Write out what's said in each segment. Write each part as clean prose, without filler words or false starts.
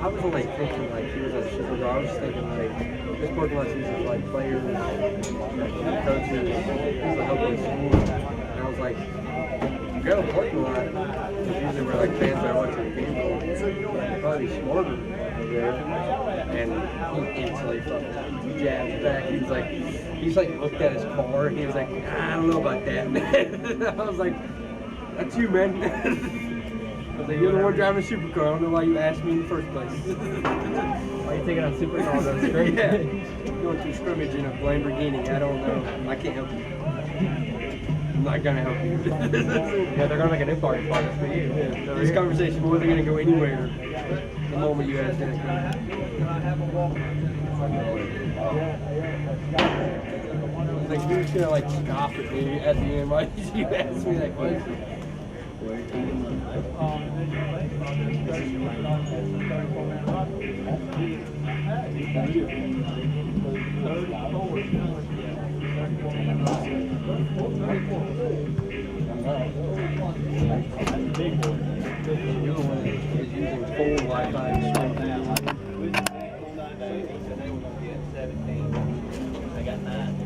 I wasn't like thinking like he was a super. I was just thinking like this parking lot's used for like players, coaches, things like helping school. And I was like, you go to the parking lot, it's usually where like fans are watching the game. You'd probably be smarter over there. And he instantly fucking jabbed back. He's like looked at his car and he was like, I don't know about that, man. I was like, that's you, man. I was like, you're the one driving a supercar. I don't know why you asked me in the first place. Why are you taking on supercar? That's great. Yeah. Going through scrimmage in a Lamborghini. I don't know. I can't help you. I'm not going to help you. Yeah, they're going to make a new parking spot for you. Yeah. These conversations wasn't going to go anywhere the moment you asked that. Like, you're just going to like scoff at me at the end. Why did you ask me that question? You're the one that is using full Wi-Fi straight now. I got 9.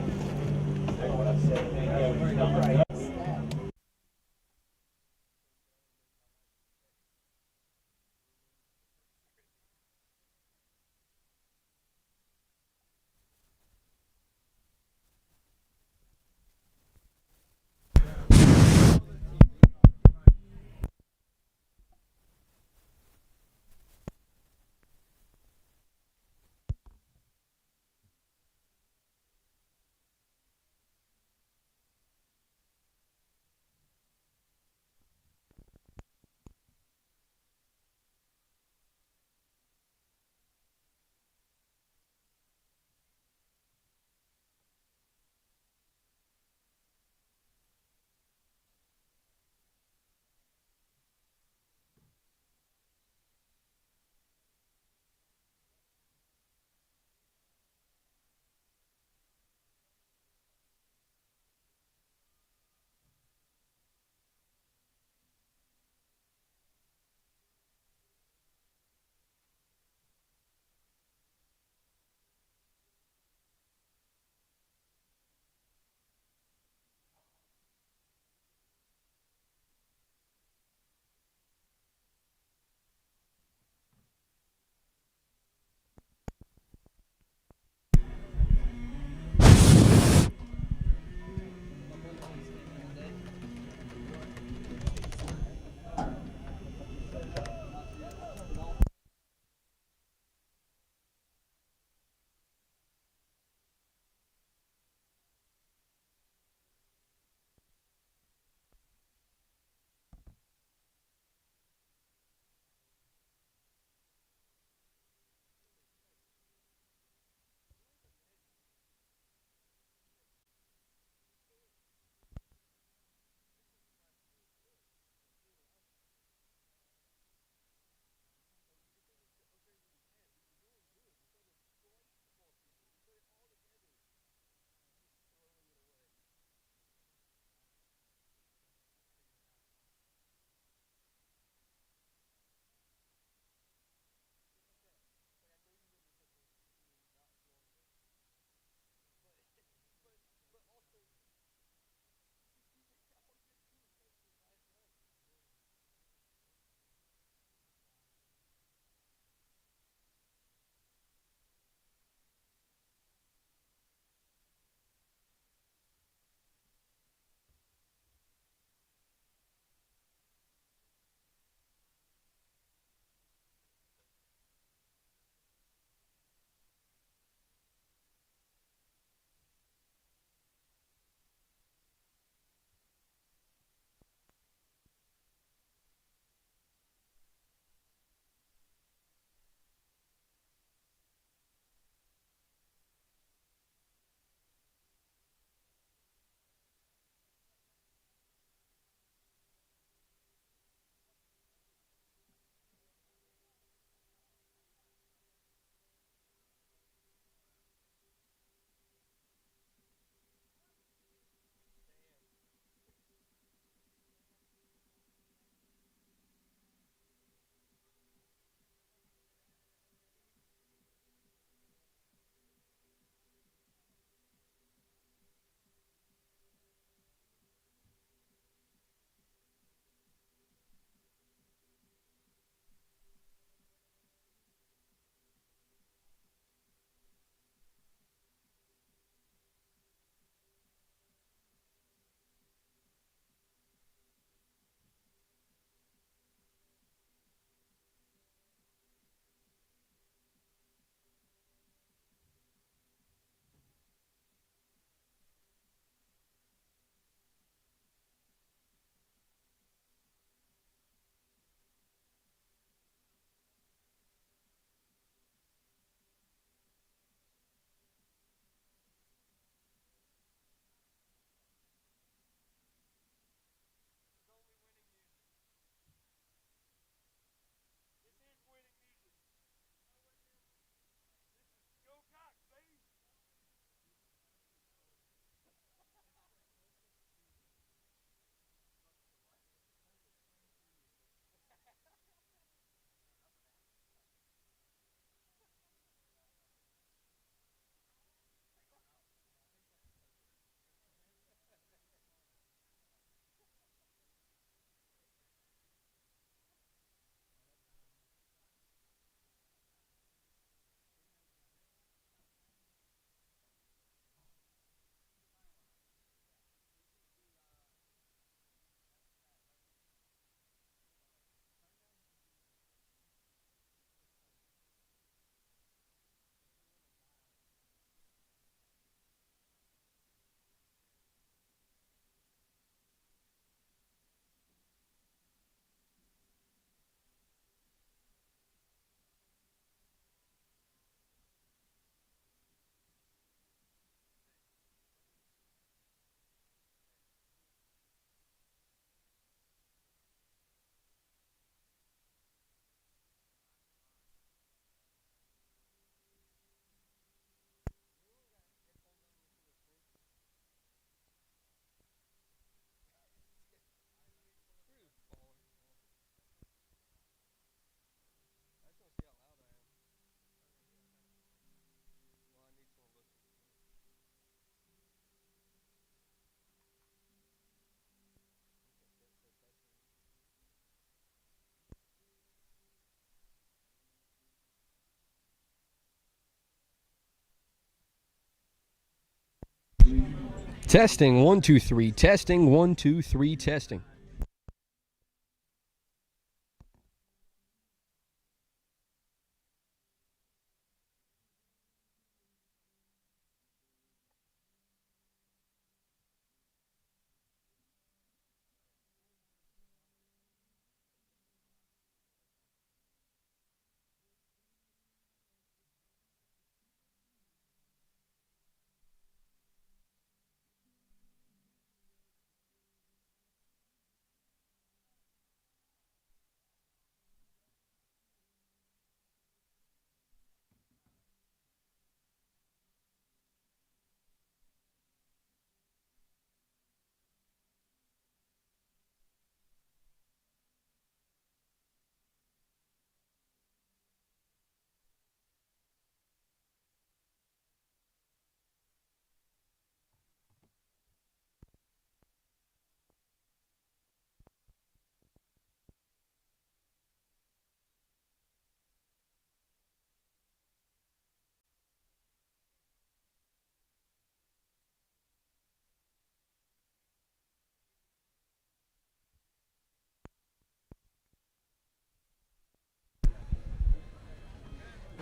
Testing, 1, 2, 3. Testing, 1, 2, 3. Testing.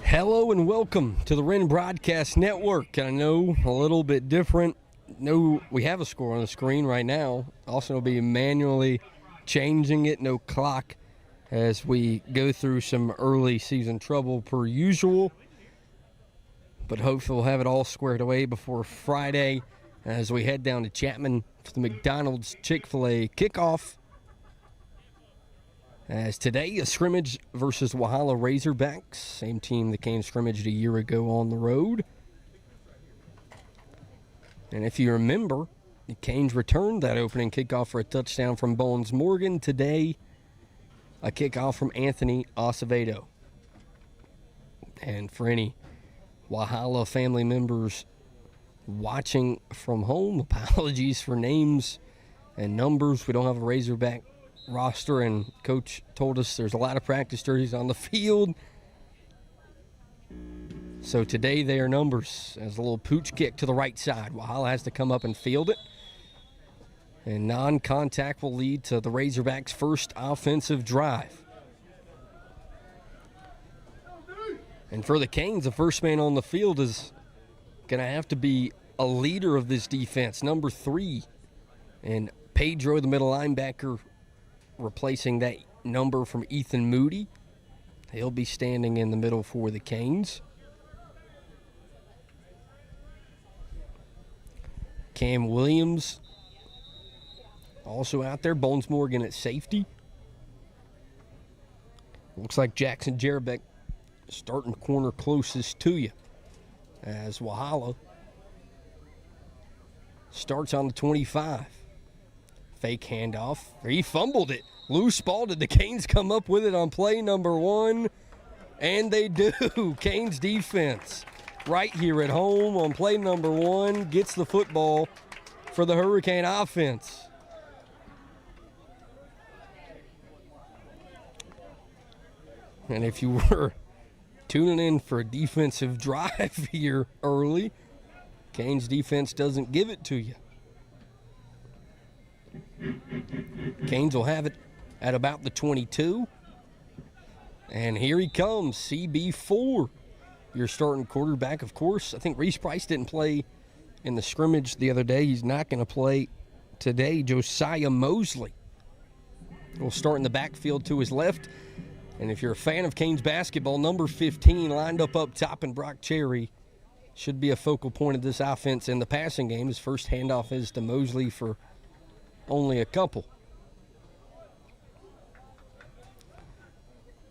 Hello and welcome to the Wren Broadcast Network. I know a little bit different. No, we have a score on the screen right now. Also, will be manually changing it. No clock as we go through some early season trouble per usual. But hopefully we'll have it all squared away before Friday as we head down to Chapman for the McDonald's Chick-fil-A kickoff. As today, a scrimmage versus Walhalla Razorbacks, same team that came scrimmaged a year ago on the road. And if you remember, the Canes returned that opening kickoff for a touchdown from Bones Morgan. Today, a kickoff from Anthony Acevedo. And for any Walhalla family members watching from home, apologies for names and numbers. We don't have a Razorback roster, and Coach told us there's a lot of practice jerseys on the field. So today they are numbers as a little pooch kick to the right side. Walhalla has to come up and field it. And non-contact will lead to the Razorbacks' first offensive drive. And for the Canes, the first man on the field is going to have to be a leader of this defense, number 3. And Pedro, the middle linebacker, replacing that number from Ethan Moody. He'll be standing in the middle for the Canes. Cam Williams also out there. Bones Morgan at safety. Looks like Jackson Jerebeck starting corner closest to you as Walhalla starts on the 25. Fake handoff. He fumbled it. Loose ball. Did the Canes come up with it on play number 1? And they do. Canes defense right here at home on play number 1 gets the football for the Hurricane offense. And if you were tuning in for a defensive drive here early, Canes defense doesn't give it to you. Canes will have it at about the 22. And here he comes, CB4, your starting quarterback. Of course, I think Reese Price didn't play in the scrimmage the other day. He's not going to play today. Josiah Mosley will start in the backfield to his left. And if you're a fan of Canes basketball, number 15 lined up top, and Brock Cherry should be a focal point of this offense in the passing game. His first handoff is to Mosley for only a couple.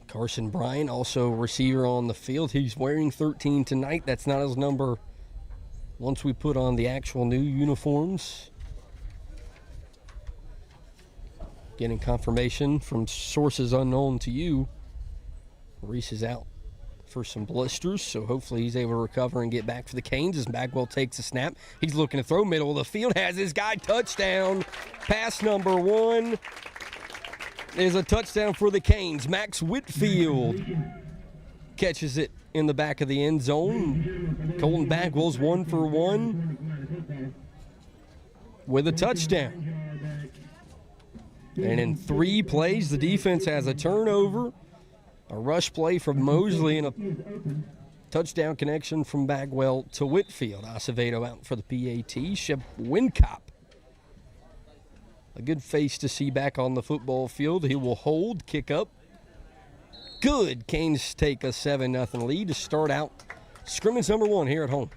Carson Bryan, also receiver on the field. He's wearing 13 tonight. That's not his number once we put on the actual new uniforms. Getting confirmation from sources unknown to you. Reese is out for some blisters, so hopefully he's able to recover and get back for the Canes as Bagwell takes a snap. He's looking to throw middle of the field, has his guy. Touchdown. Pass number 1 is a touchdown for the Canes. Max Whitfield catches it in the back of the end zone. Colton Bagwell's 1 for 1. with a touchdown. And in 3 plays, the defense has a turnover, a rush play from Mosley, and a touchdown connection from Bagwell to Whitfield. Acevedo out for the PAT. Shep Wincop, a good face to see back on the football field. He will hold, kick up. Good. Canes take a 7-0 lead to start out scrimmage number 1 here at home.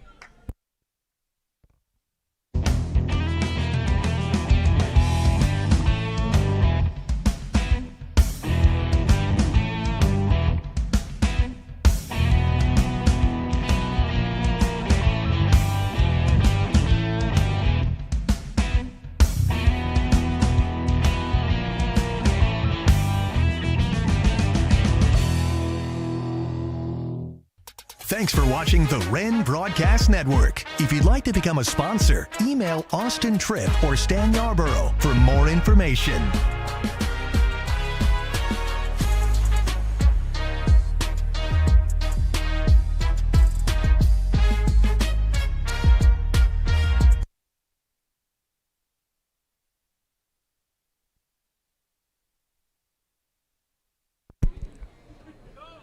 Thanks for watching the Wren Broadcast Network. If you'd like to become a sponsor, email Austin Tripp or Stan Yarborough for more information.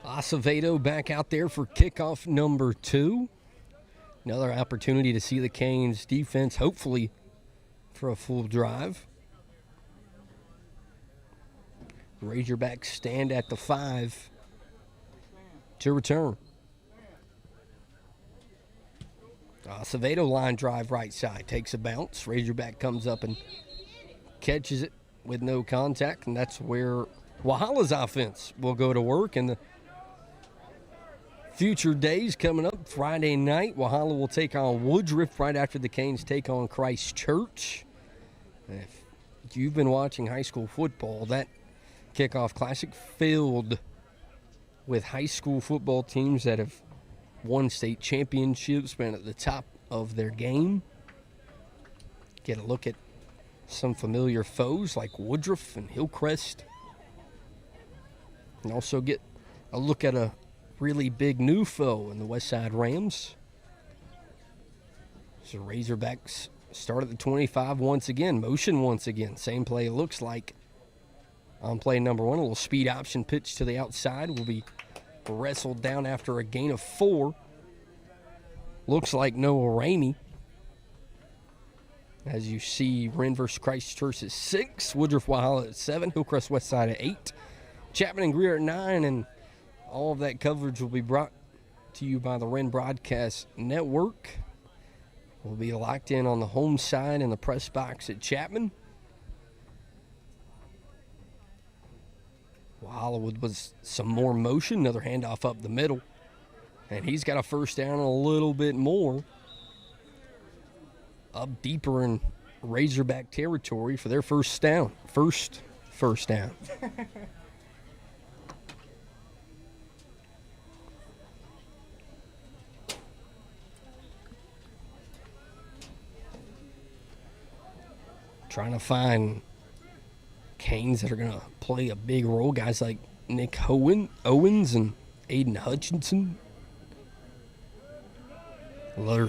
Acevedo back out there for kickoff number 2. Another opportunity to see the Canes defense, hopefully, for a full drive. Razorbacks stand at the 5 to return. Acevedo line drive right side, takes a bounce. Razorback comes up and catches it with no contact, and that's where Walhalla's offense will go to work. And the future days coming up, Friday night, Walhalla will take on Woodruff right after the Canes take on Christchurch. And if you've been watching high school football, that kickoff classic filled with high school football teams that have won state championships, been at the top of their game. Get a look at some familiar foes like Woodruff and Hillcrest. And also get a look at a really big new foe in the Westside Rams. So Razorbacks start at the 25 once again. Motion once again. Same play looks like on play number 1. A little speed option pitch to the outside will be wrestled down after a gain of 4. Looks like Noah Ramey. As you see, Wren versus Christchurch at 6. Woodruff Walhalla at 7. Hillcrest Westside at 8. Chapman and Greer at 9. And all of that coverage will be brought to you by the Wren Broadcast Network. We'll be locked in on the home side in the press box at Chapman. Walhalla with some more motion, another handoff up the middle. And he's got a first down and a little bit more. Up deeper in Razorback territory for their first down. First down. Trying to find Canes that are going to play a big role. Guys like Nick Owens and Aiden Hutchinson. Another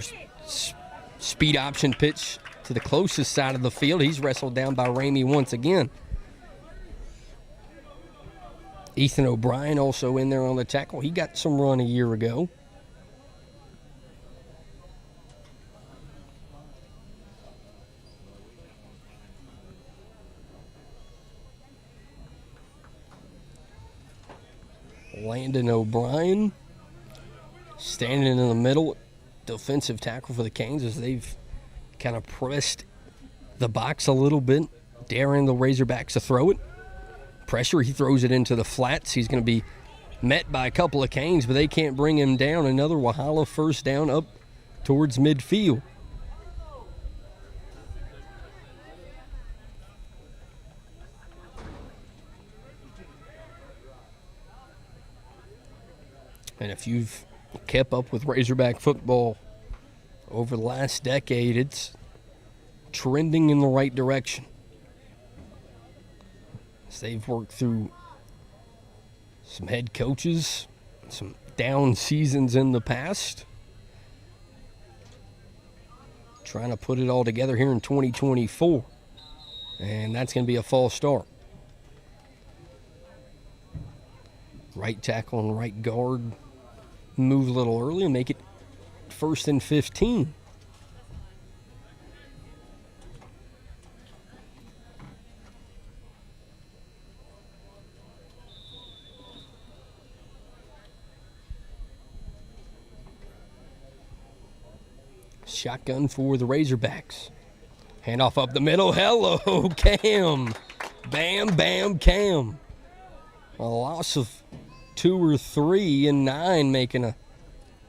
speed option pitch to the closest side of the field. He's wrestled down by Ramey once again. Ethan O'Brien also in there on the tackle. He got some run a year ago. Landon O'Brien standing in the middle, defensive tackle for the Canes as they've kind of pressed the box a little bit, daring the Razorbacks to throw it. Pressure, he throws it into the flats. He's going to be met by a couple of Canes, but they can't bring him down. Another Walhalla first down up towards midfield. And if you've kept up with Razorback football over the last decade, it's trending in the right direction. As they've worked through some head coaches, some down seasons in the past. trying to put it all together here in 2024. And that's going to be a false start. Right tackle and right guard move a little early and make it 1st and 15. Shotgun for the Razorbacks. Handoff up the middle. Hello, Cam. Bam, bam, Cam. A loss of 2 or 3 and 9, making a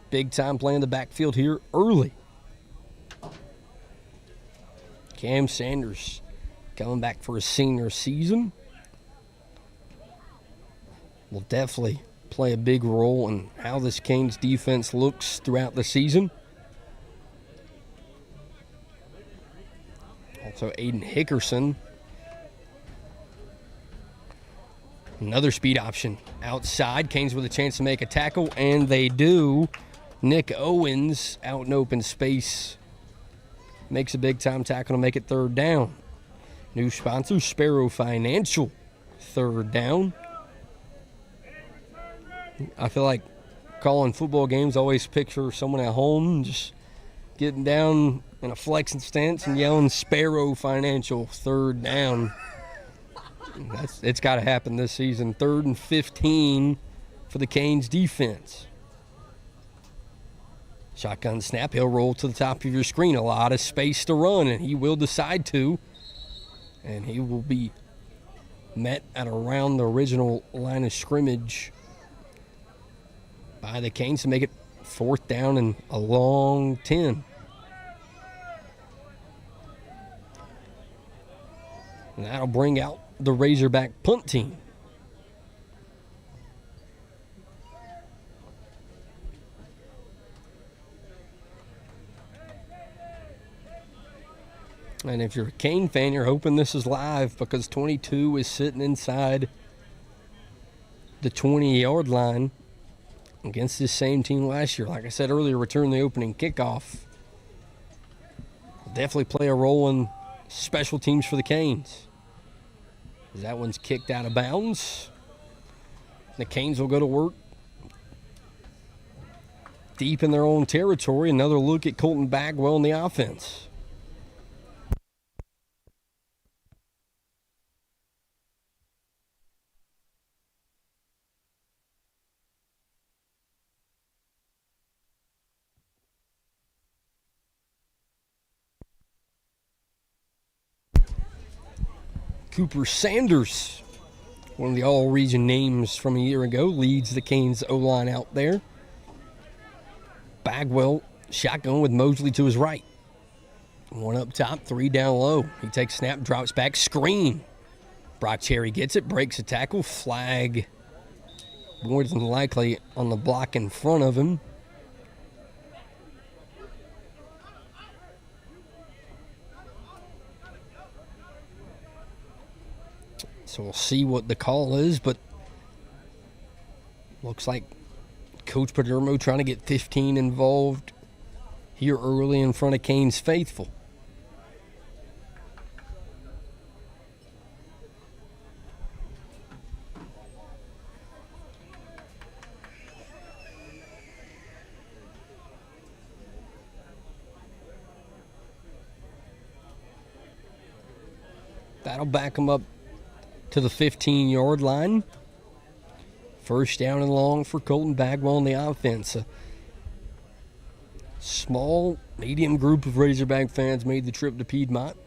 big-time play in the backfield here early. Cam Sanders coming back for a senior season. Will definitely play a big role in how this Canes defense looks throughout the season. Also, Aiden Hickerson. Another speed option outside. Canes with a chance to make a tackle, and they do. Nick Owens out in open space. Makes a big-time tackle to make it 3rd down. New sponsor, Sparrow Financial. 3rd down. I feel like calling football games, always picture someone at home just getting down in a flexing stance and yelling Sparrow Financial, 3rd down. It's got to happen this season. 3rd and 15 for the Canes defense. Shotgun snap, he'll roll to the top of your screen. A lot of space to run, and he will decide to. And he will be met at around the original line of scrimmage by the Canes to make it 4th down and a long 10. And that'll bring out the Razorback punt team. And if you're a Cane fan, you're hoping this is live because 22 is sitting inside the 20-yard line against this same team last year. Like I said earlier, return the opening kickoff. Will definitely play a role in special teams for the Canes. That one's kicked out of bounds. The Canes will go to work deep in their own territory. Another look at Colton Bagwell in the offense. Cooper Sanders, one of the all-region names from a year ago, leads the Canes O-line out there. Bagwell, shotgun with Mosley to his right. 1 up top, 3 down low. He takes snap, drops back, screen. Brock Cherry gets it, breaks a tackle, flag. More than likely on the block in front of him. So we'll see what the call is, but looks like Coach Padermo trying to get 15 involved here early in front of Canes faithful. That'll back them up to the 15-yard line. 1st down and long for Colton Bagwell in the offense. A small, medium group of Razorback fans made the trip to Piedmont.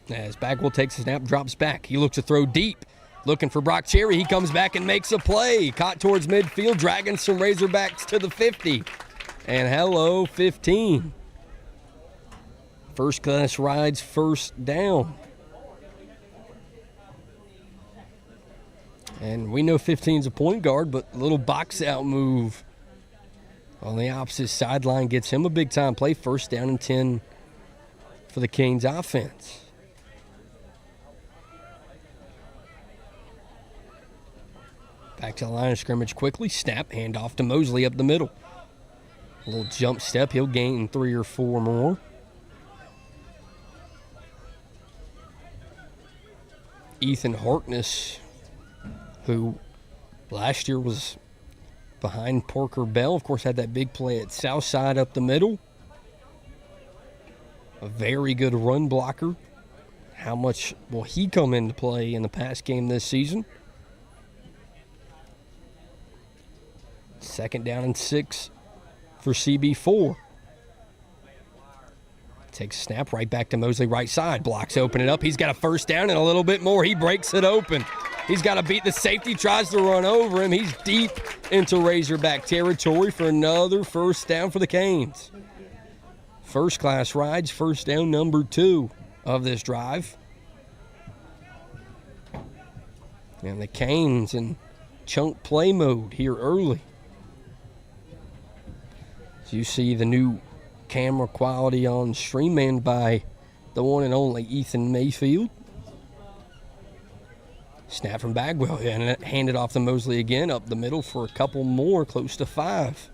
As Bagwell takes a snap, drops back. He looks to throw deep. Looking for Brock Cherry. He comes back and makes a play. Caught towards midfield, dragging some Razorbacks to the 50. And hello, 15. First class rides, 1st down. And we know 15's a point guard, but a little box out move on the opposite sideline gets him a big time play. 1st down and 10 for the Canes offense. Back to the line of scrimmage quickly. Snap, handoff to Mosley up the middle. A little jump step. He'll gain 3 or 4 more. Ethan Harkness, who last year was behind Parker Bell. Of course, had that big play at Southside up the middle. A very good run blocker. How much will he come into play in the pass game this season? 2nd down and 6 for CB4. Takes a snap right back to Mosley, right side. Blocks open it up. He's got a first down and a little bit more. He breaks it open. He's got to beat the safety, tries to run over him. He's deep into Razorback territory for another first down for the Canes. First class rides, first down number 2 of this drive. And the Canes in chunk play mode here early. So you see the new camera quality on stream by the one and only Ethan Mayfield. Snap from Bagwell and hand it off to Mosley again, up the middle for a couple more, close to 5.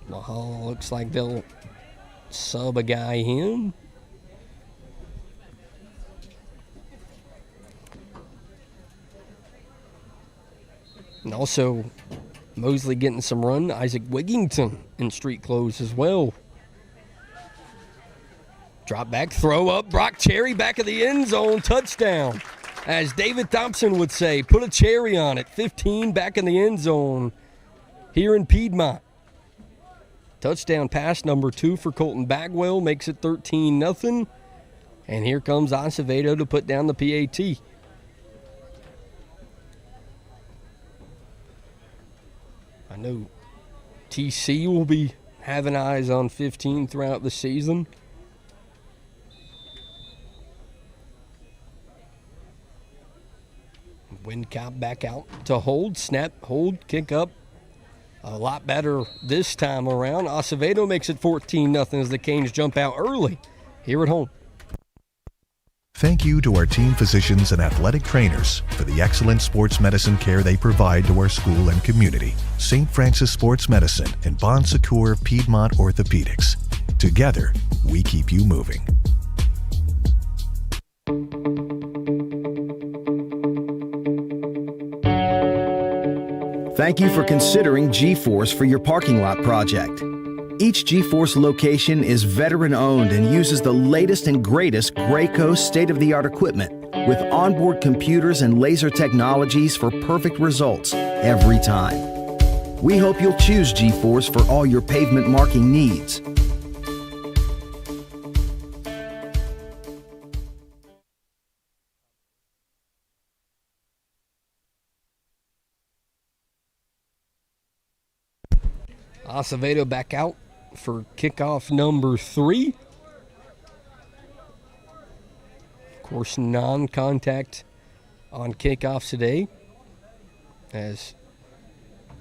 Walhalla looks like they'll sub a guy in. And also, Mosley getting some run. Isaac Wigington in street clothes as well. Drop back, throw up. Brock Cherry back of the end zone. Touchdown. As David Thompson would say, put a cherry on it. 15 back in the end zone here in Piedmont. Touchdown pass number 2 for Colton Bagwell. Makes it 13-0. And here comes Acevedo to put down the PAT. I know TC will be having eyes on 15 throughout the season. Windcop back out to hold. Snap, hold, kick up. A lot better this time around. Acevedo makes it 14-0 as the Canes jump out early here at home. Thank you to our team physicians and athletic trainers for the excellent sports medicine care they provide to our school and community. St. Francis Sports Medicine and Bon Secours Piedmont Orthopedics. Together, we keep you moving. Thank you for considering G-Force for your parking lot project. Each G-Force location is veteran-owned and uses the latest and greatest Graco state-of-the-art equipment with onboard computers and laser technologies for perfect results every time. We hope you'll choose G-Force for all your pavement marking needs. Acevedo back out for kickoff number 3. Of course, non-contact on kickoffs today as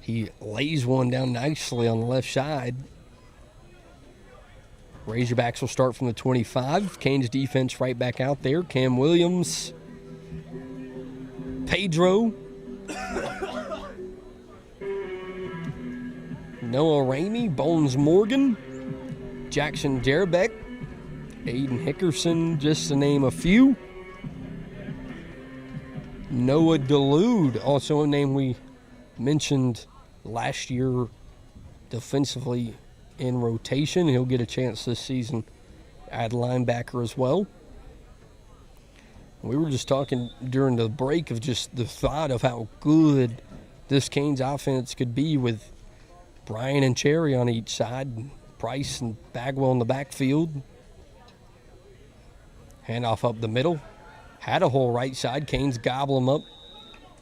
he lays one down nicely on the left side. Razorbacks will start from the 25. Canes defense right back out there. Cam Williams, Pedro, Noah Ramey, Bones Morgan, Jackson Jerebeck, Aiden Hickerson, just to name a few. Noah Delude, also a name we mentioned last year defensively in rotation. He'll get a chance this season at linebacker as well. We were just talking during the break of just the thought of how good this Canes offense could be with Bryan and Cherry on each side, Price and Bagwell in the backfield. Handoff up the middle. Had a hole right side. Canes gobble him up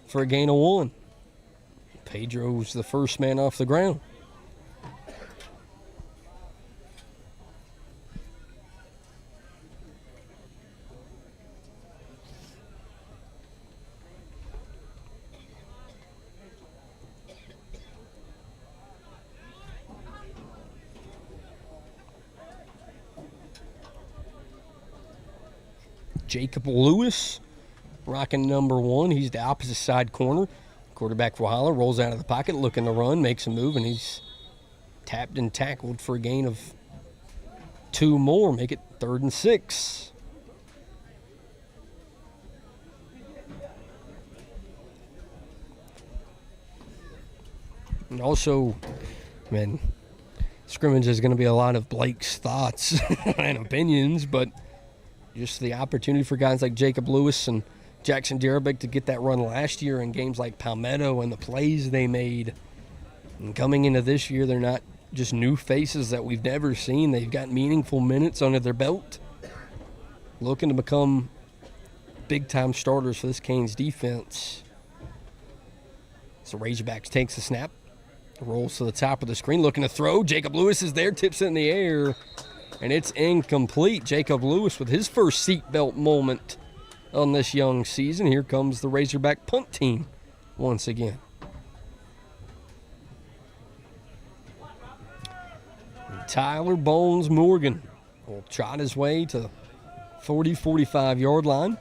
for a gain of 1. Pedro's the first man off the ground. Jacob Lewis rocking number 1. He's the opposite side corner. Quarterback Walhalla rolls out of the pocket, looking to run, makes a move, and he's tapped and tackled for a gain of 2 more, make it 3rd and 6. And also, man, scrimmage is going to be a lot of Blake's thoughts and opinions, but just the opportunity for guys like Jacob Lewis and Jackson Jerebick to get that run last year in games like Palmetto and the plays they made. And coming into this year, they're not just new faces that we've never seen. They've got meaningful minutes under their belt, looking to become big-time starters for this Canes defense. So Razorbacks takes the snap, rolls to the top of the screen, looking to throw. Jacob Lewis is there, tips it in the air, and it's incomplete. Jacob Lewis with his first seatbelt moment on this young season. Here comes the Razorback punt team once again. And Tyler Bones Morgan will trot his way to the 40-45 line.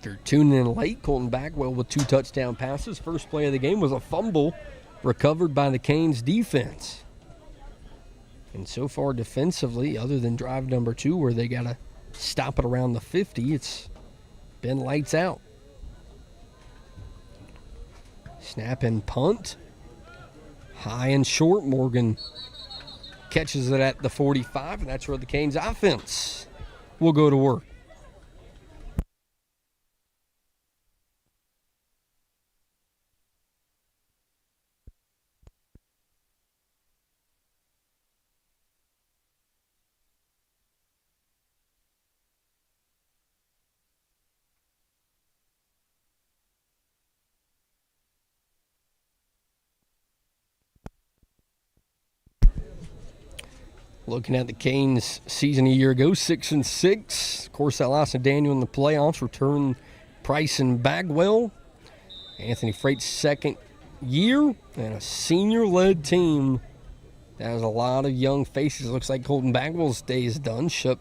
They're tuning in late. Colton Bagwell with 2 touchdown passes. First play of the game was a fumble recovered by the Canes defense. And so far defensively, other than drive number 2 where they got to stop it around the 50, it's been lights out. Snap and punt. High and short. Morgan catches it at the 45, and that's where the Canes offense will go to work. Looking at the Canes season a year ago, 6-6. Of course, that loss of Daniel in the playoffs. Return Price and Bagwell. Anthony Freight's second year, and a senior-led team that has a lot of young faces. Looks like Colton Bagwell's day is done. Shep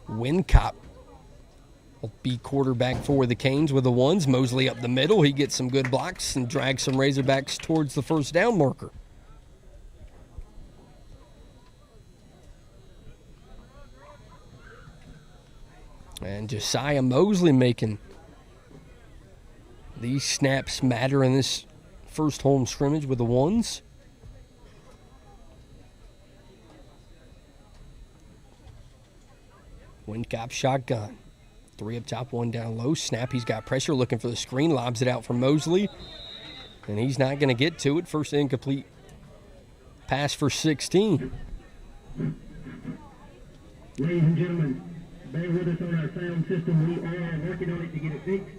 Wincott will be quarterback for the Canes with the ones. Mosley up the middle. He gets some good blocks and drags some Razorbacks towards the first down marker. And Josiah Mosley making these snaps matter in this first home scrimmage with the ones. Wincott shotgun. 3 up top, 1 down low. Snap, he's got pressure, looking for the screen. Lobs it out for Mosley. And he's not going to get to it. First incomplete pass for 16. Ladies and gentlemen, bear with us on our sound system. We are working on it to get it fixed.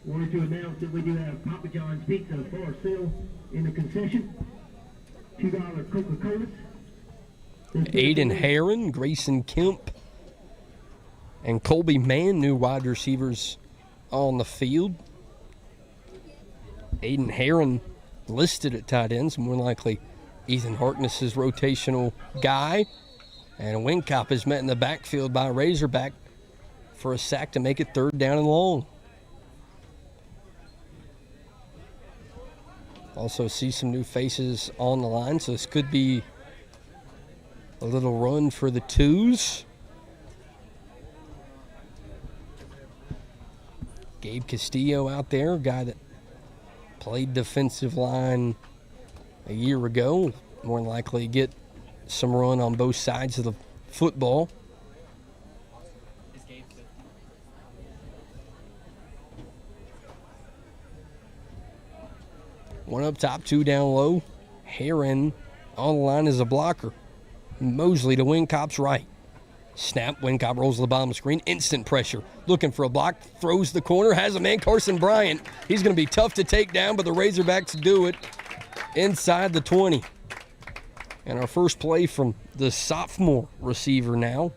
Wanted to announce that we do have Papa John's Pizza for sale in the concession. $2 Coca-Colas. Aiden Herron, Grayson Kemp, and Colby Mann, new wide receivers on the field. Aiden Herron listed at tight ends, more likely Ethan Harkness's rotational guy. And Wincott is met in the backfield by Razorback for a sack to make it 3rd down and long. Also see some new faces on the line, so this could be a little run for the twos. Gabe Castillo out there, a guy that played defensive line a year ago. More than likely get some run on both sides of the football. One up top, 2 down low. Herron on the line as a blocker. Mosley to Wincott's right. Snap, Wincott rolls to the bottom of the screen. Instant pressure. Looking for a block. Throws the corner. Has a man, Carson Bryant. He's going to be tough to take down, but the Razorbacks do it inside the 20. And our first play from the sophomore receiver now.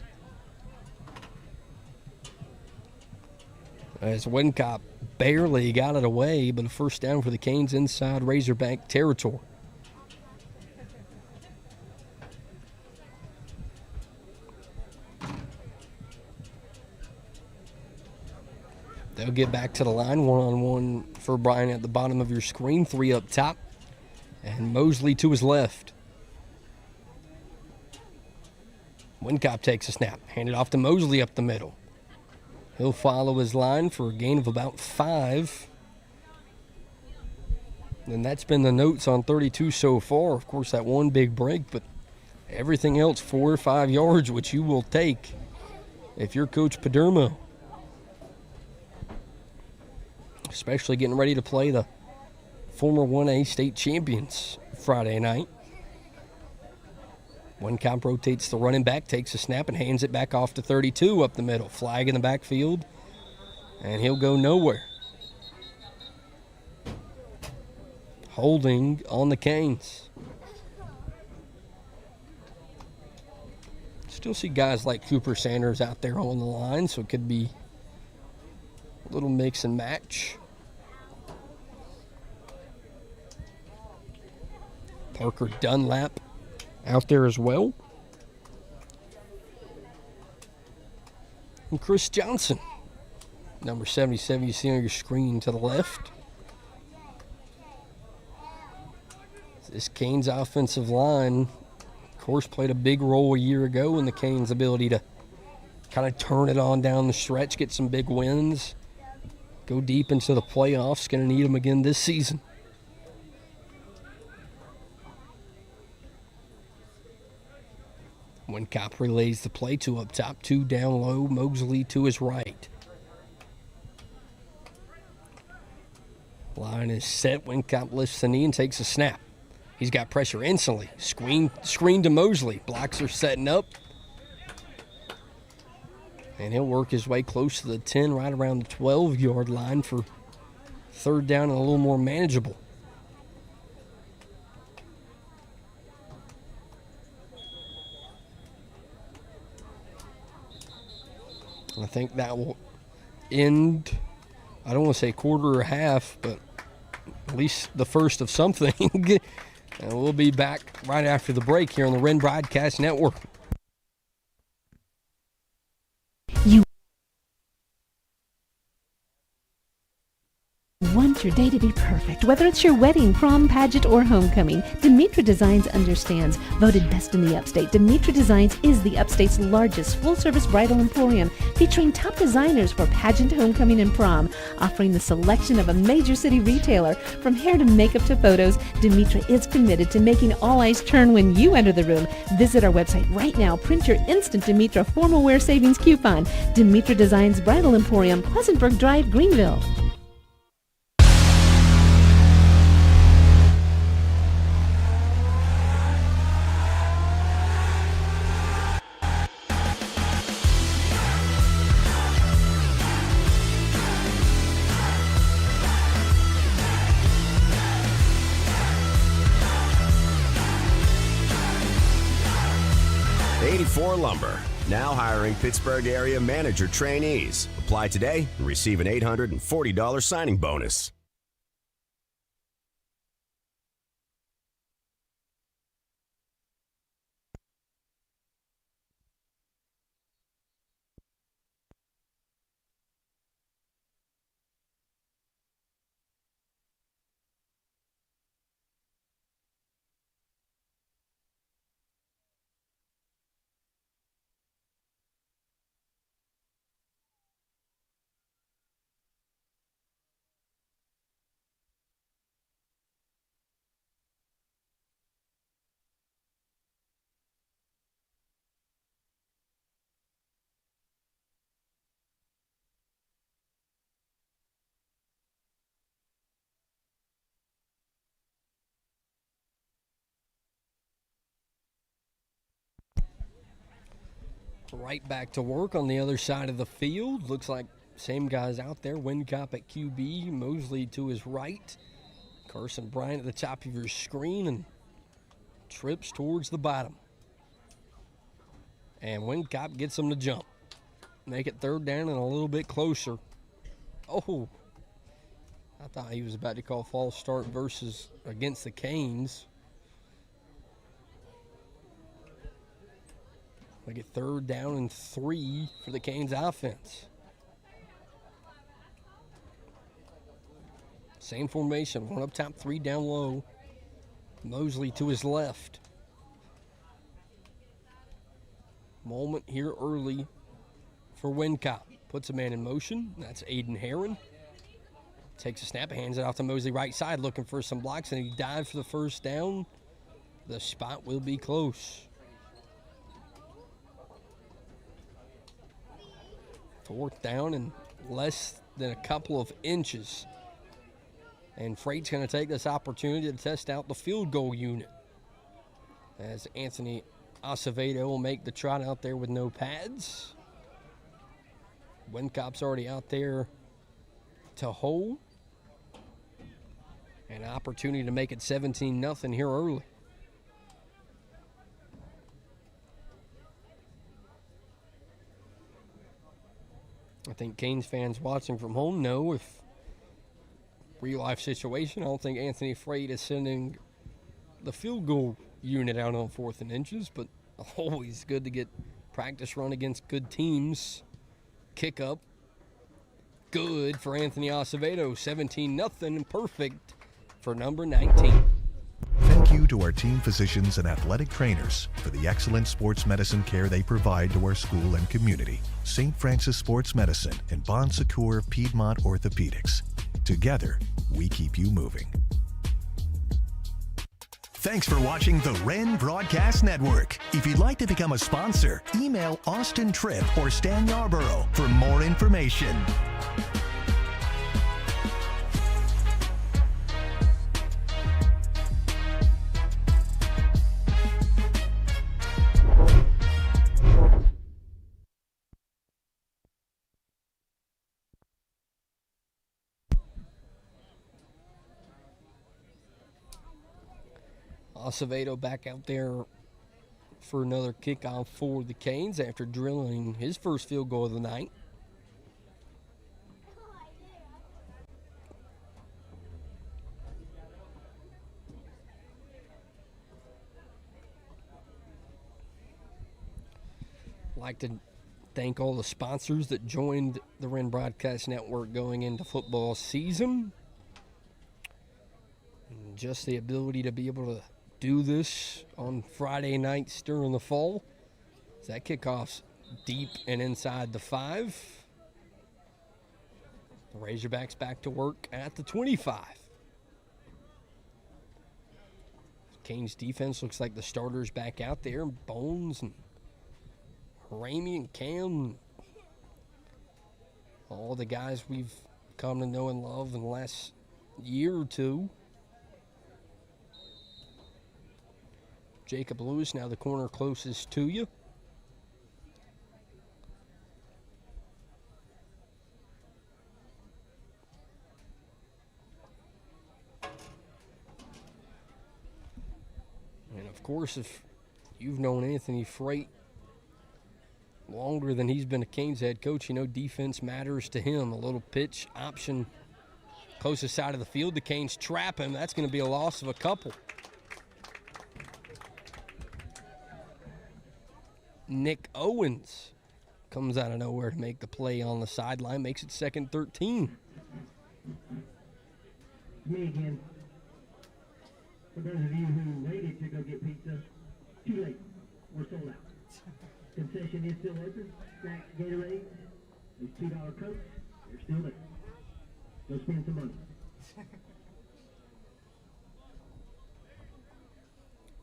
As Wincott barely got it away, but a first down for the Canes inside Razorback territory. They'll get back to the line, one-on-one for Brian at the bottom of your screen, 3 up top, and Mosley to his left. Wincop takes a snap, handed off to Mosley up the middle. He'll follow his line for a gain of about 5. And that's been the notes on 32 so far. Of course, that one big break, but everything else 4 or 5 yards, which you will take if you're Coach Padermo. Especially getting ready to play the former 1A state champions Friday night. Wincop rotates the running back, takes a snap, and hands it back off to 32 up the middle. Flag in the backfield, and he'll go nowhere. Holding on the Canes. Still see guys like Cooper Sanders out there on the line, so it could be a little mix and match. Parker Dunlap out there as well. And Chris Johnson, number 77, you see on your screen to the left. This Canes offensive line, of course, played a big role a year ago in the Canes' ability to kind of turn it on down the stretch, get some big wins, go deep into the playoffs. Going to need them again this season. Wincop relays the play, 2 up top, 2 down low, Mosley to his right. Line is set. Wincop lifts the knee and takes a snap. He's got pressure instantly. Screen to Mosley. Blocks are setting up. And he'll work his way close to the 10, right around the 12-yard line for 3rd down and a little more manageable. I think that will end, I don't want to say quarter or half, but at least the first of something. And we'll be back right after the break here on the Wren Broadcast Network. Want your day to be perfect, whether it's your wedding, prom, pageant, or homecoming. Demetra Designs understands. Voted best in the upstate, Demetra Designs is the upstate's largest full-service bridal emporium, featuring top designers for pageant, homecoming, and prom, offering the selection of a major city retailer. From hair to makeup to photos, Demetra is committed to making all eyes turn when you enter the room. Visit our website right now. Print your instant Demetra formal wear savings coupon. Demetra Designs Bridal Emporium, Pleasantburg Drive, Greenville. Lumber, now hiring Pittsburgh area manager trainees. Apply today and receive an $840 signing bonus. Right back to work on the other side of the field. Looks like same guys out there. Wincop at QB, Mosley to his right. Carson Bryant at the top of your screen, and Trips towards the bottom. And Wincop gets him to jump. Make it 3rd down and a little bit closer. Oh, I thought he was about to call false start versus against the Canes. Make it 3rd down and 3 for the Canes offense. Same formation, one up top, three down low. Mosley to his left. Moment here early for Wincott. Puts a man in motion. That's Aiden Herron. Takes a snap, hands it off to Mosley right side, looking for some blocks, and he dives for the first down. The spot will be close. Fourth down and less than a couple of inches. And Freight's going to take this opportunity to test out the field goal unit, as Anthony Acevedo will make the trot out there with no pads. Wincott's already out there to hold. An opportunity to make it 17-0 here early. I think Canes fans watching from home know, if real-life situation, I don't think Anthony Freight is sending the field goal unit out on 4th and inches, but always good to get practice run against good teams. Kick up. Good for Anthony Acevedo. 17-0 and perfect for number 19. Thank you to our team physicians and athletic trainers for the excellent sports medicine care they provide to our school and community. St. Francis Sports Medicine and Bon Secours Piedmont Orthopedics. Together, we keep you moving. Thanks for watching the Wren Broadcast Network. If you'd like to become a sponsor, email Austin Tripp or Stan Yarborough for more information. Acevedo back out there for another kickoff for the Canes after drilling his first field goal of the night. Like to thank all the sponsors that joined the Wren Broadcast Network going into football season. And just the ability to be able to do this on Friday nights during the fall. That kickoff's deep and inside the 5. The Razorbacks back to work at the 25. Canes defense looks like the starters back out there. Bones and Ramey and Cam. All the guys we've come to know and love in the last year or two. Jacob Lewis, now the corner closest to you. And of course, if you've known Anthony Freight longer than he's been a Canes head coach, you know defense matters to him. A little pitch option closest side of the field. The Canes trap him. That's going to be a loss of a couple. Nick Owens comes out of nowhere to make the play on the sideline, makes it 2nd 13. Me again. For those of you who waited to go get pizza, too late. We're sold out. Concession is still open. Snacks, Gatorade, those $2 Cokes, they're still there. Go spend some money.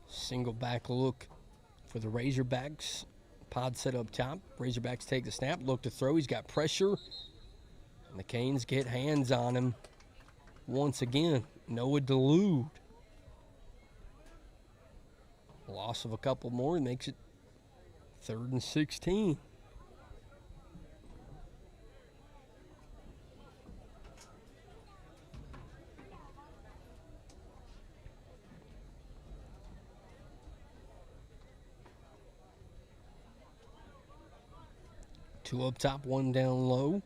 Single back look for the Razorbacks. Pod set up top. Razorbacks take the snap, look to throw. He's got pressure. And the Canes get hands on him once again. Noah Delude. Loss of a couple more makes it 3rd and 16. Two up top, one down low.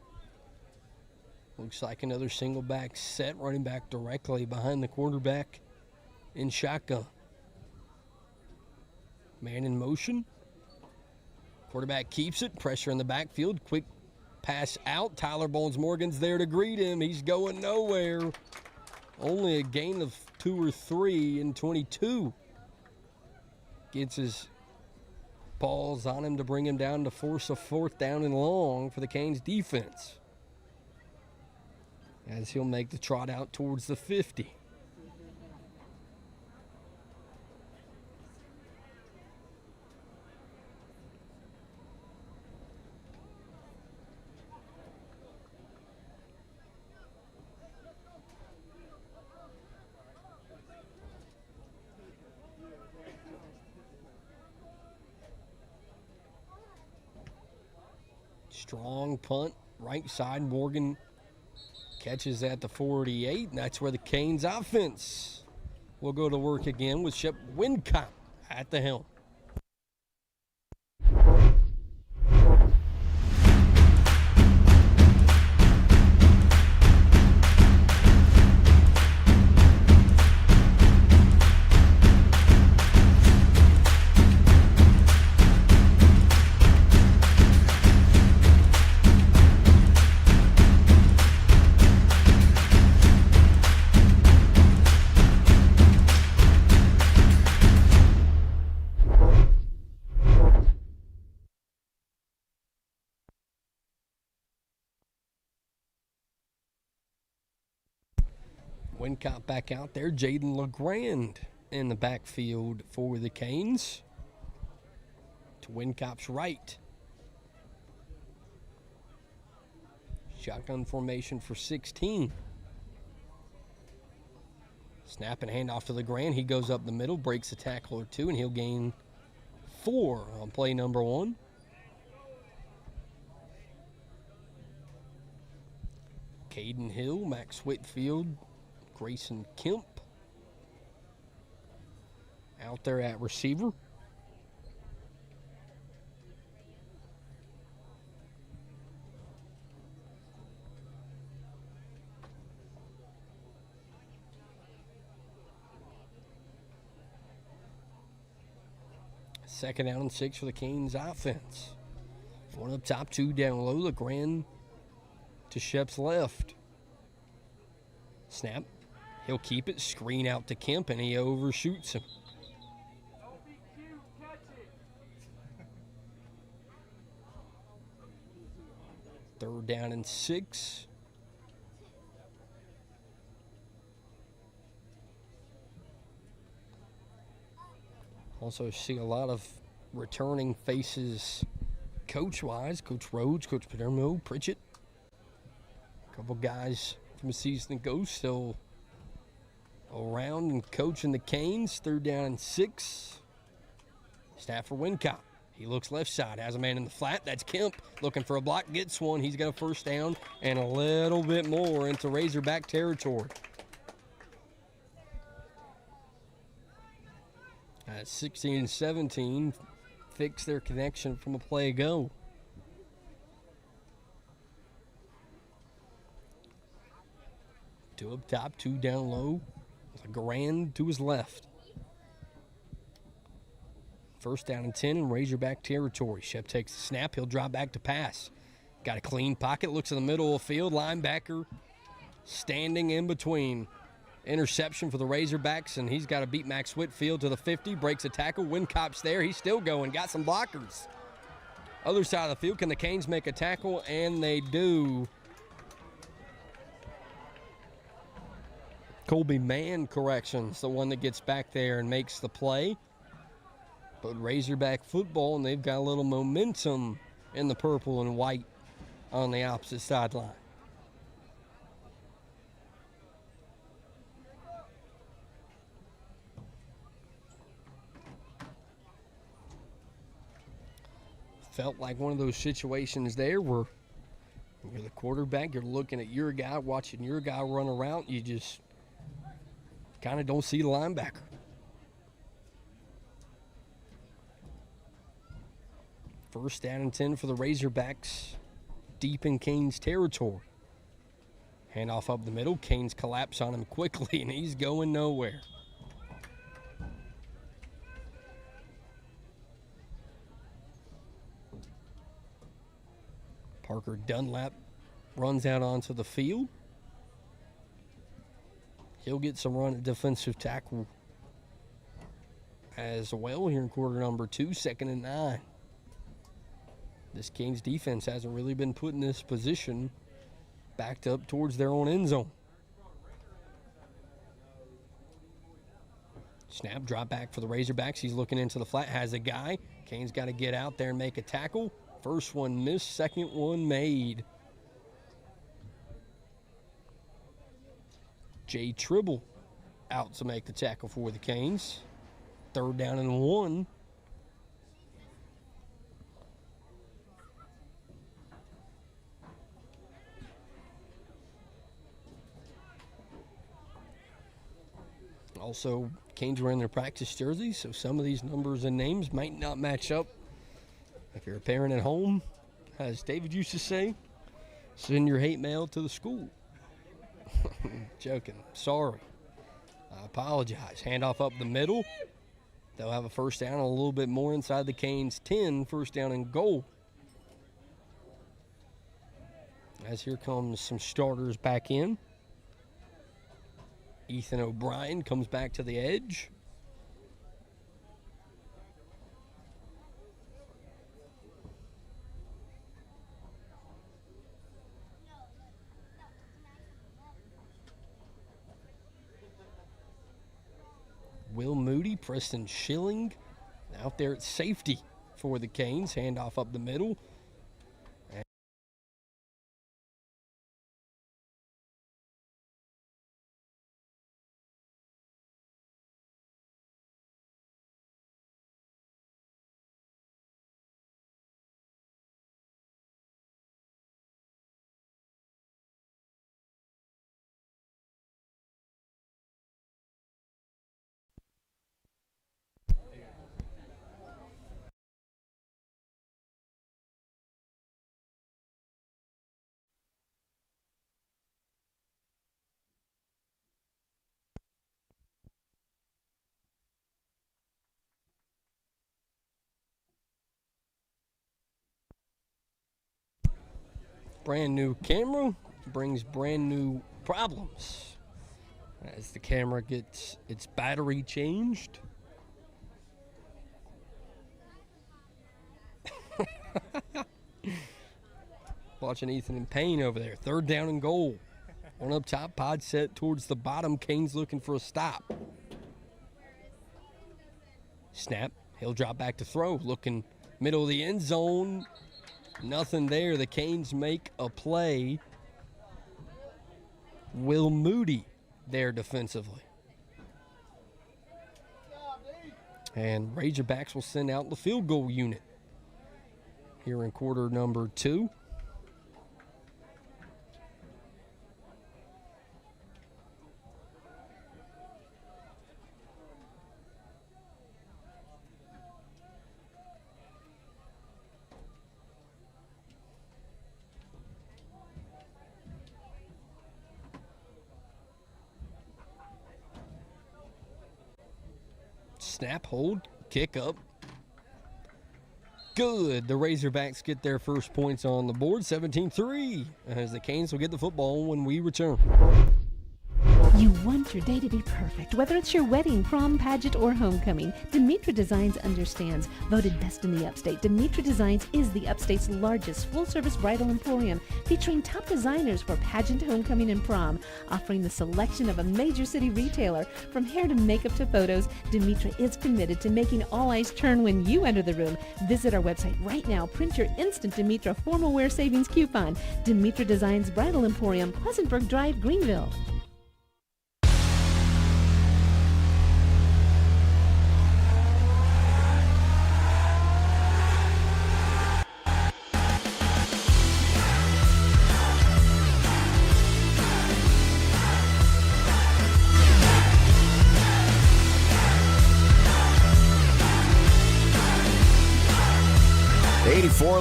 Looks like another single back set, running back directly behind the quarterback in shotgun. Man in motion. Quarterback keeps it. Pressure in the backfield. Quick pass out. Tyler Bones-Morgan's there to greet him. He's going nowhere. only a gain of 2 or 3 in 22. Gets his balls on him to bring him down to force a 4th down and long for the Canes defense, as he'll make the trot out towards the 50. Strong punt, right side. Morgan catches at the 48, and that's where the Canes offense will go to work again with Shep Wincott at the helm. Wincott back out there. Jaden LeGrand in the backfield for the Canes. To Wincott's right. Shotgun formation for 16. Snap and handoff to LeGrand. He goes up the middle, breaks a tackle or 2, and he'll gain 4 on play number 1. Caden Hill, Max Whitfield, Grayson Kemp out there at receiver. Second down and 6 for the Canes offense. 1 up top, 2 down low. LeGrand to Shep's left. Snap. He'll keep it. Screen out to Kemp, and he overshoots him. Third down and 6. Also see a lot of returning faces coach-wise. Coach Rhodes, Coach Padermo, Pritchett. A couple guys from a season ago still around and coaching the Canes. Third down and 6. Snap for Wincott. He looks left side, has a man in the flat. That's Kemp looking for a block, gets one. He's got a first down and a little bit more into Razorback territory. At 16-17, fix their connection from a play ago. Two up top, 2 down low. LeGrand to his left. First down and 10 in Razorback territory. Shep takes the snap. He'll drop back to pass. Got a clean pocket. Looks in the middle of the field. Linebacker standing in between. Interception for the Razorbacks, and he's got to beat Max Whitfield to the 50. Breaks a tackle. Wincott's there. He's still going. Got some blockers. Other side of the field. Can the Canes make a tackle? And they do. Colby Mann corrections, the one that gets back there and makes the play. But Razorback football, and they've got a little momentum in the purple and white on the opposite sideline. Felt like one of those situations there where you're the quarterback, you're looking at your guy, watching your guy run around, you just kind of don't see the linebacker. First down and 10 for the Razorbacks, deep in Canes territory. Handoff up the middle. Canes collapse on him quickly, and he's going nowhere. Parker Dunlap runs out onto the field. He'll get some run at defensive tackle as well here in quarter number 2, 2nd and 9. This Canes defense hasn't really been put in this position, backed up towards their own end zone. Snap, drop back for the Razorbacks. He's looking into the flat, has a guy. Canes got to get out there and make a tackle. First one missed, second one made. Jay Tribble out to make the tackle for the Canes. 3rd down and 1. Also, Canes wearing their practice jerseys, so some of these numbers and names might not match up. If you're a parent at home, as David used to say, send your hate mail to the school. Joking. Sorry. I apologize. Handoff up the middle. They'll have a first down a little bit more inside the Canes 10. First down and goal. As here comes some starters back in. Ethan O'Brien comes back to the edge. Will Moody, Preston Schilling out there at safety for the Canes. Handoff up the middle. Brand new camera brings brand new problems as the camera gets its battery changed. Watching Ethan in pain over there. 3rd down and goal. One up top, pod set towards the bottom. Canes looking for a stop. Snap. He'll drop back to throw. Looking middle of the end zone. Nothing there. The Canes make a play. Will Moody there defensively. And Razorbacks will send out the field goal unit here in quarter number 2. Snap, hold, kick up. Good. The Razorbacks get their first points on the board, 17-3, as the Canes will get the football when we return. You want your day to be perfect, whether it's your wedding, prom, pageant, or homecoming. Demetra Designs understands. Voted best in the upstate, Demetra Designs is the upstate's largest full-service bridal emporium, featuring top designers for pageant, homecoming, and prom, offering the selection of a major city retailer. From hair to makeup to photos, Demetra is committed to making all eyes turn when you enter the room. Visit our website right now. Print your instant Demetra formal wear savings coupon. Demetra Designs Bridal Emporium, Pleasantburg Drive, Greenville.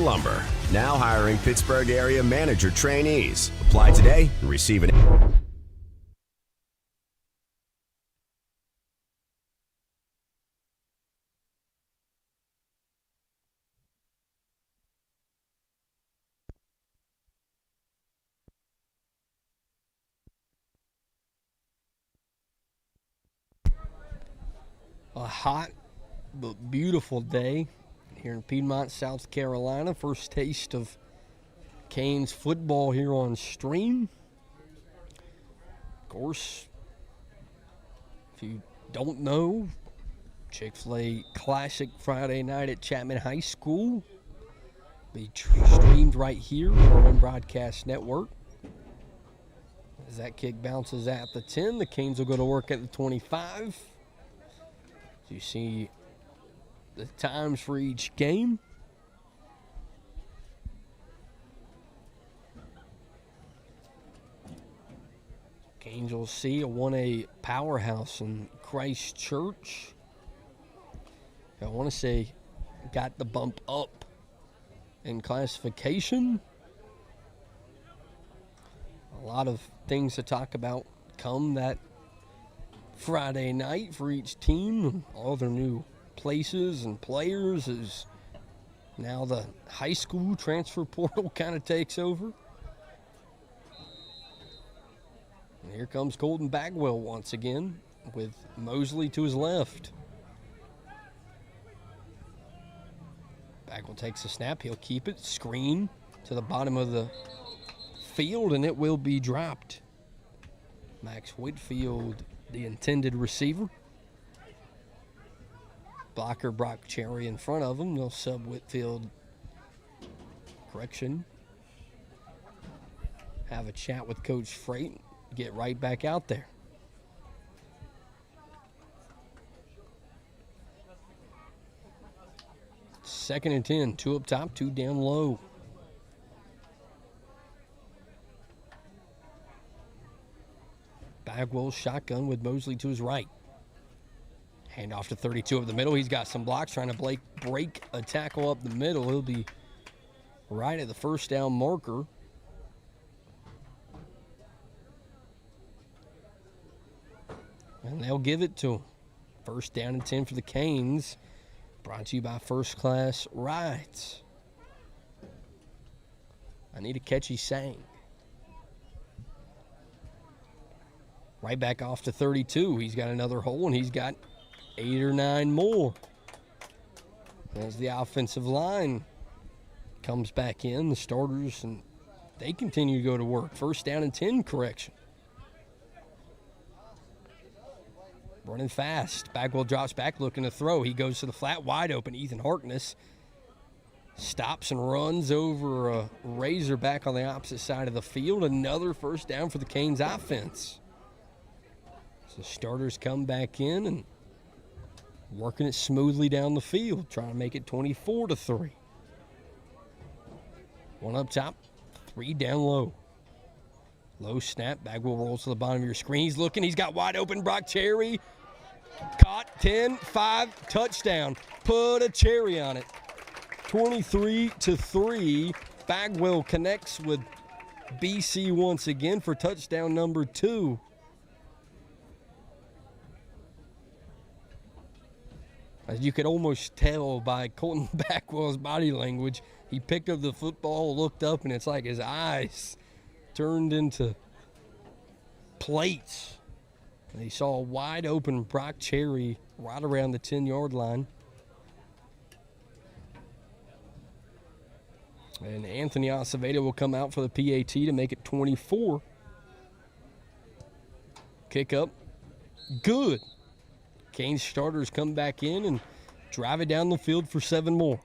Lumber, now hiring Pittsburgh area manager trainees. Apply today and receive an A hot but beautiful day here in Piedmont, South Carolina. First taste of Canes football here on stream. Of course, if you don't know, Chick-fil-A Classic Friday night at Chapman High School be streamed right here on our Wren Broadcast Network. As that kick bounces at the 10, the Canes will go to work at the 25. So you see the times for each game. Canes will see a 1A powerhouse in Christchurch. I want to say got the bump up in classification. A lot of things to talk about come that Friday night for each team. All their new places and players as now the high school transfer portal kind of takes over. And here comes Colton Bagwell once again with Mosley to his left. Bagwell takes a snap. He'll keep it. Screen to the bottom of the field, and it will be dropped. Max Whitfield, the intended receiver. Blocker Brock Cherry in front of him. They'll sub Whitfield. Correction. Have a chat with Coach Freight. Get right back out there. Second and 10. 2 up top, 2 down low. Bagwell shotgun with Mosley to his right. Hand off to 32 up the middle. He's got some blocks trying to break a tackle up the middle. He'll be right at the first down marker. And they'll give it to him. First down and 10 for the Canes. Brought to you by First Class Rides. I need a catchy saying. Right back off to 32. He's got another hole, and he's got 8 or 9 more. As the offensive line comes back in, the starters, and they continue to go to work. First down and 10 correction. Running fast. Bagwell drops back, looking to throw. He goes to the flat, wide open. Ethan Harkness stops and runs over a Razorback on the opposite side of the field. Another first down for the Canes offense. So starters come back in and working it smoothly down the field, trying to make it 24-3. 1 up top, 3 down low. Low snap. Bagwell rolls to the bottom of your screen. He's looking. He's got wide open Brock Cherry. Caught. 10-5. Touchdown. Put a cherry on it. 23-3. Bagwell connects with BC once again for touchdown number 2. As you could almost tell by Colton Bagwell's body language, he picked up the football, looked up, and it's like his eyes turned into plates. And he saw a wide open Brock Cherry right around the 10-yard line. And Anthony Acevedo will come out for the PAT to make it 24. Kick up. Good. Canes starters come back in and drive it down the field for 7 more.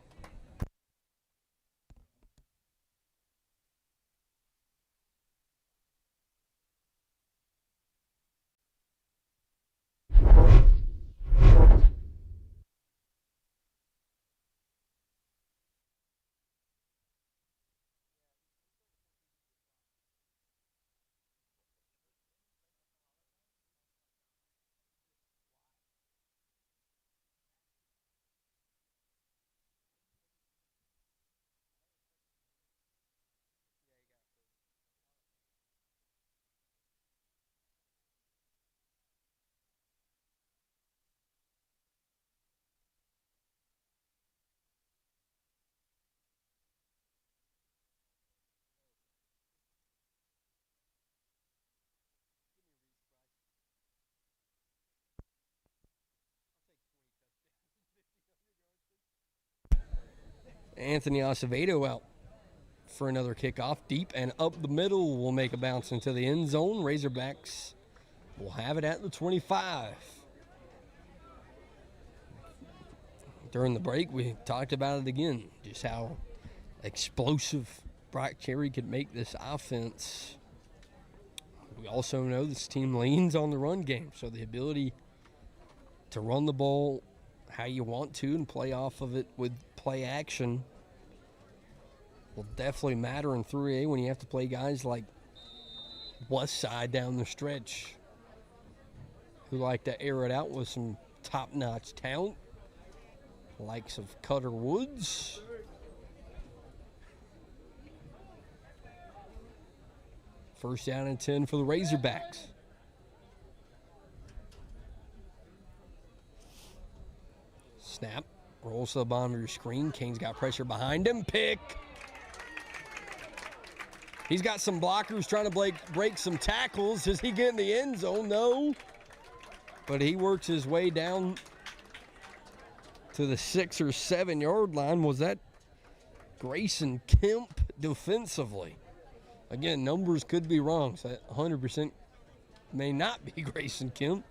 Anthony Acevedo out for another kickoff. Deep and up the middle will make a bounce into the end zone. Razorbacks will have it at the 25. During the break, we talked about it again, just how explosive Brock Cherry could make this offense. We also know this team leans on the run game, so the ability to run the ball how you want to and play off of it with play action will definitely matter in 3A when you have to play guys like Westside down the stretch who like to air it out with some top-notch talent, likes of Cutter Woods. First down and 10 for the Razorbacks. Snap, rolls to the bottom of your screen. Kane's got pressure behind him. Pick. He's got some blockers trying to break some tackles. Does he get in the end zone? No. But he works his way down to the 6 or 7 yard line. Was that Grayson Kemp defensively? Again, numbers could be wrong, so that 100% may not be Grayson Kemp.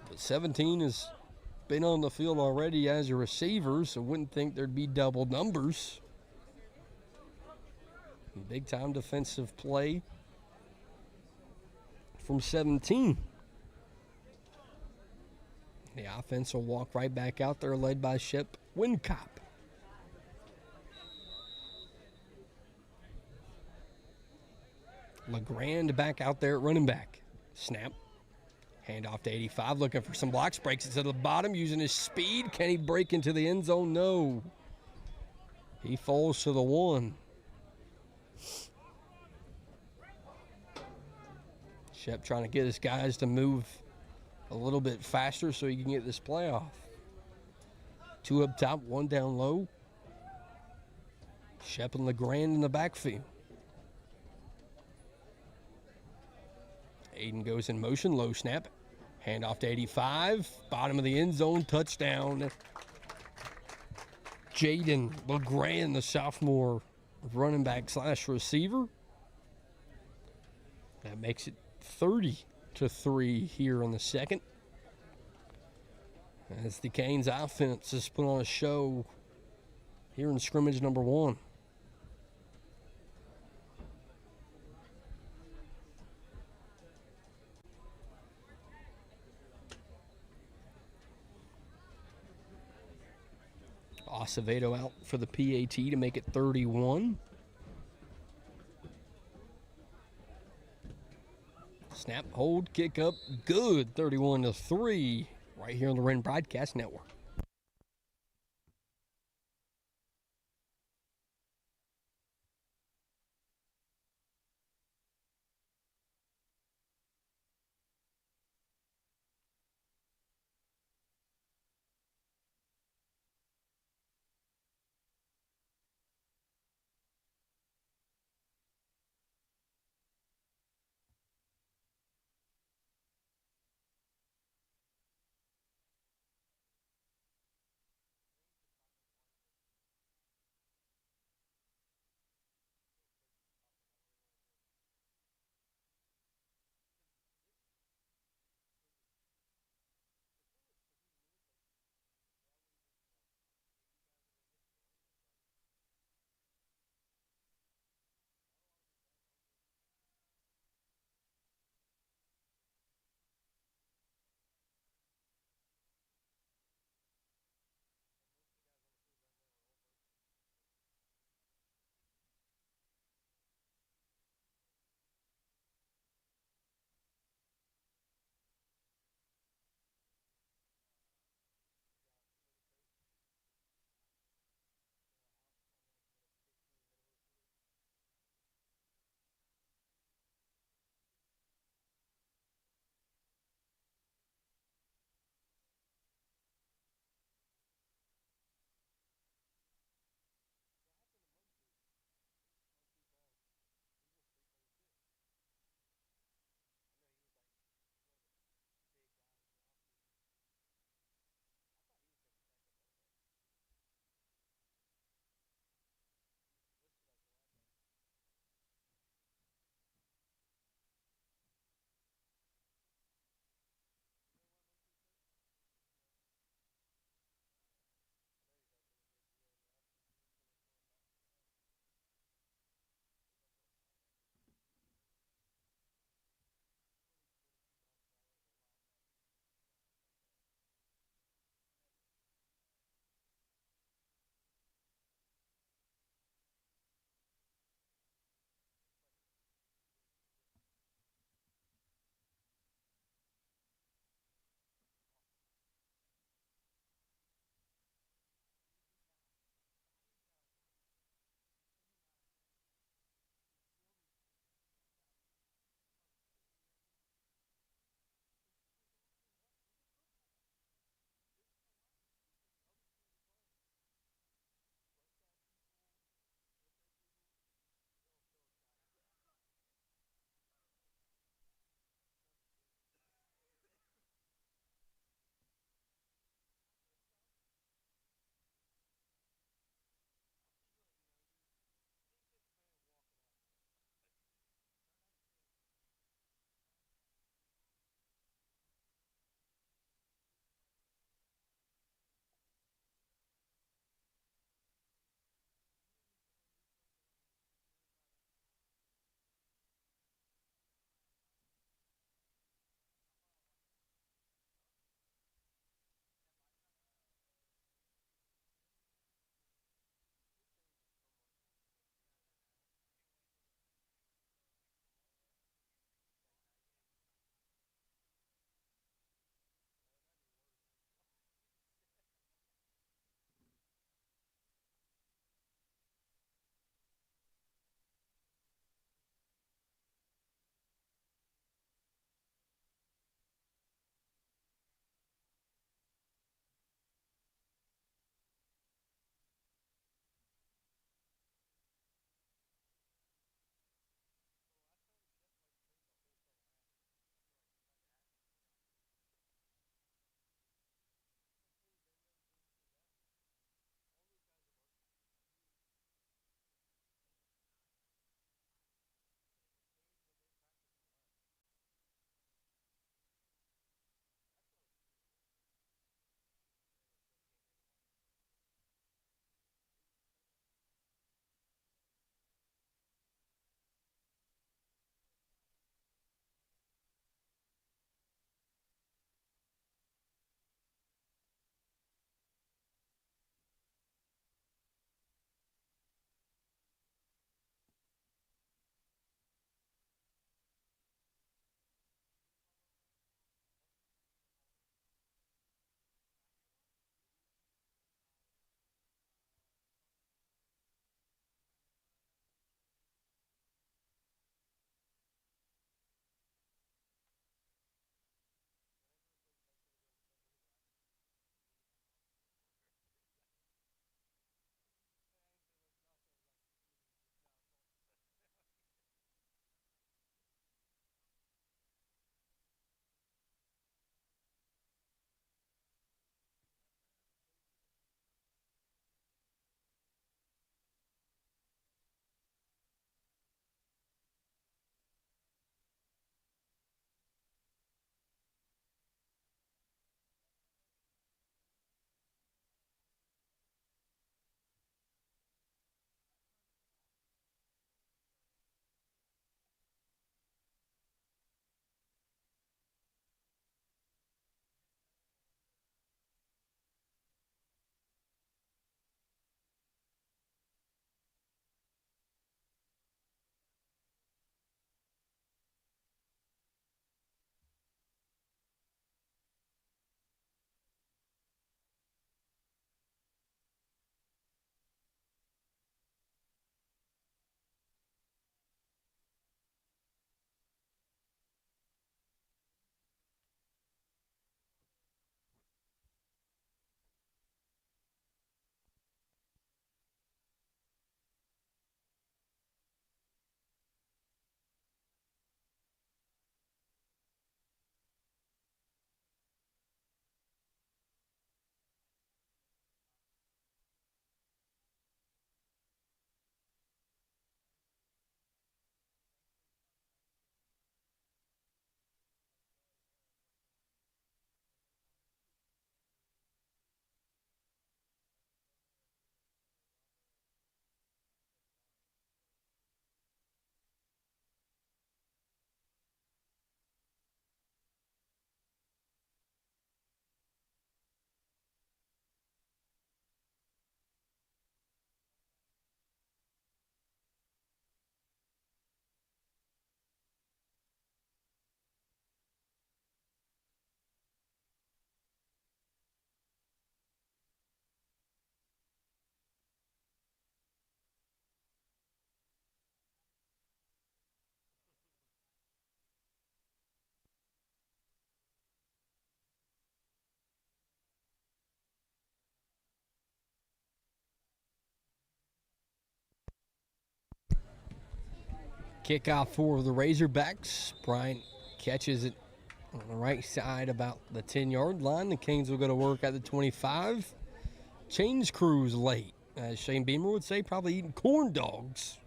But 17 has been on the field already as a receiver, so wouldn't think there'd be double numbers. Big time defensive play from 17. The offense will walk right back out there, led by Shep Wincop. LeGrand back out there at running back. Snap. Hand off to 85, looking for some blocks. Breaks it to the bottom, using his speed. Can he break into the end zone? No. He falls to the 1. Shep trying to get his guys to move a little bit faster so he can get this playoff. 2 up top, 1 down low. Shep and LeGrand in the backfield. Aiden goes in motion, low snap. Hand off to 85, bottom of the end zone, touchdown. Jaden LeGrand, the sophomore running back / receiver. That makes it 30-3 here in the second. As the Canes offense has put on a show here in scrimmage number 1. Acevedo out for the PAT to make it 31. Snap, hold, kick up, good. 31-3 right here on the Wren Broadcast Network. Kickoff for the Razorbacks. Bryant catches it on the right side about the 10-yard line. The Canes will go to work at the 25. Chains crew's late. As Shane Beamer would say, probably eating corn dogs.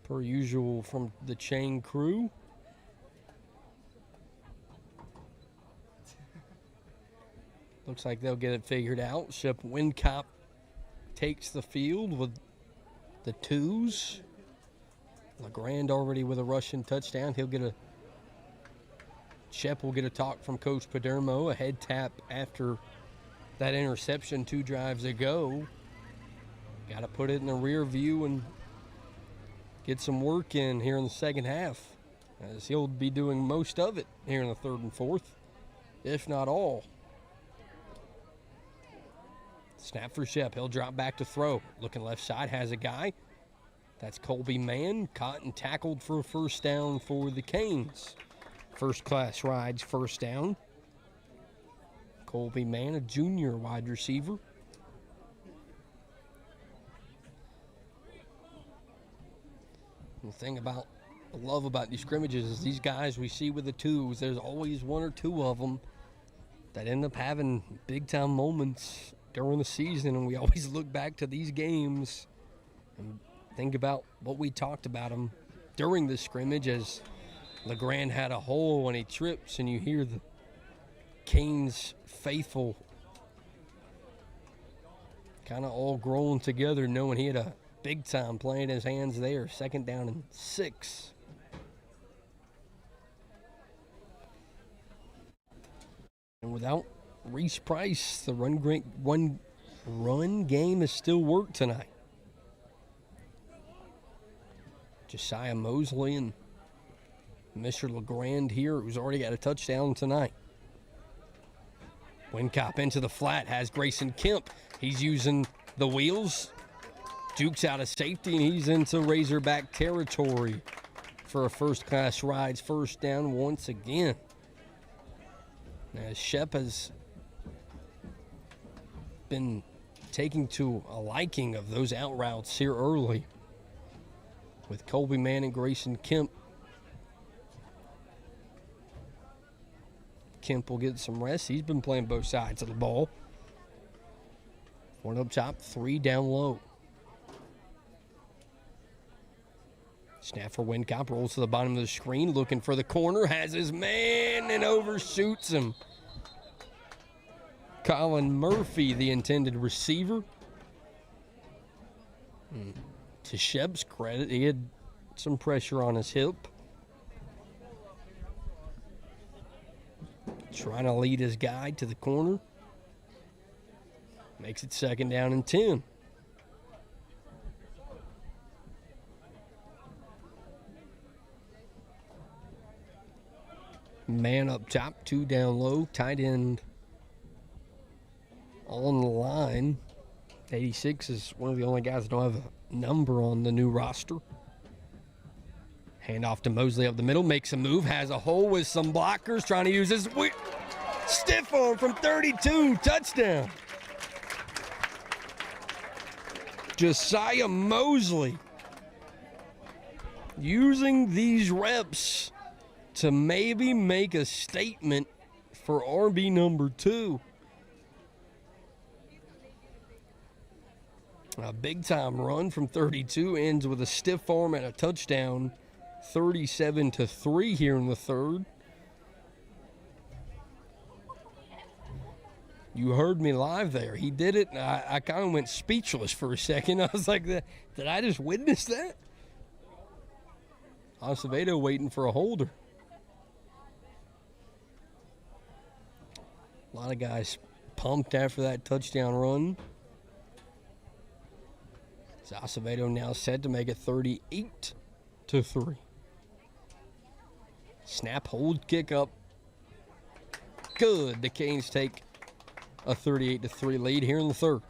Per usual from the chain crew. Looks like they'll get it figured out. Shep Wincop takes the field with the 2s. LeGrand already with a rushing touchdown. Shep will get a talk from Coach Padermo. A head tap after that interception 2 drives ago. Got to put it in the rear view and get some work in here in the second half, as he'll be doing most of it here in the 3rd and 4th, if not all. Snap for Shep. He'll drop back to throw. Looking left side, has a guy. That's Colby Mann, caught and tackled for a first down for the Canes. First class rides, first down. Colby Mann, a junior wide receiver. The thing I love about these scrimmages is these guys we see with the 2s, there's always 1 or 2 of them that end up having big-time moments during the season, and we always look back to these games and think about what we talked about them during the scrimmage, as LeGrand had a hole and he trips, and you hear the Canes faithful kind of all growing together, knowing he had a big time play in his hands there. 2nd down and 6. And without Reese Price, the run game is still worked tonight. Josiah Mosley and Mr. LeGrand here, who's already got a touchdown tonight. Wincop into the flat, has Grayson Kemp. He's using the wheels. Jukes out of safety, and he's into Razorback territory for a first-class rides first down once again. As Shep has been taking to a liking of those out routes here early with Colby Mann and Grayson Kemp. Kemp will get some rest. He's been playing both sides of the ball. 1 up top, 3 down low. Snap for Wincop, rolls to the bottom of the screen, looking for the corner, has his man and overshoots him. Colin Murphy, the intended receiver. To Shep's credit, he had some pressure on his hip. Trying to lead his guy to the corner. Makes it 2nd down and 10. Man up top, 2 down low, tight end on the line. 86 is one of the only guys that don't have a number on the new roster. Hand off to Mosley up the middle, makes a move, has a hole with some blockers, trying to use his stiff arm from 32, touchdown. Josiah Mosley using these reps to maybe make a statement for RB number 2. A big-time run from 32 ends with a stiff arm and a touchdown, 37-3 here in the 3rd. You heard me live there. He did it, and I kind of went speechless for a second. I was like, did I just witness that? Acevedo waiting for a holder. A lot of guys pumped after that touchdown run. Acevedo now set to make it 38-3. Snap, hold, kick up. Good. The Canes take a 38-3 lead here in the 3rd.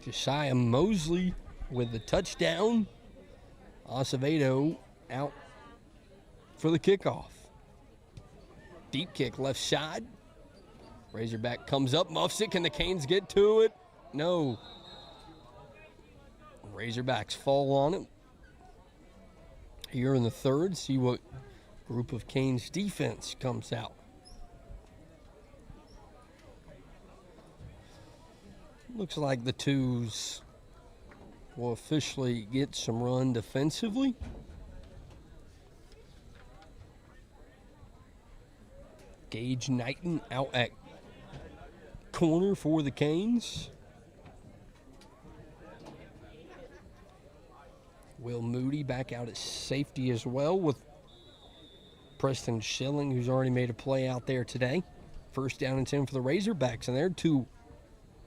Josiah Mosley with the touchdown. Acevedo out for the kickoff. Deep kick left side. Razorback comes up, muffs it. Can the Canes get to it? No. Razorbacks fall on it. Here in the third, see what group of Canes defense comes out. Looks like the twos will officially get some run defensively. Gage Knighton out at corner for the Canes. Will Moody back out at safety as well with Preston Schilling, who's already made a play out there today. First down and 10 for the Razorbacks, and they're two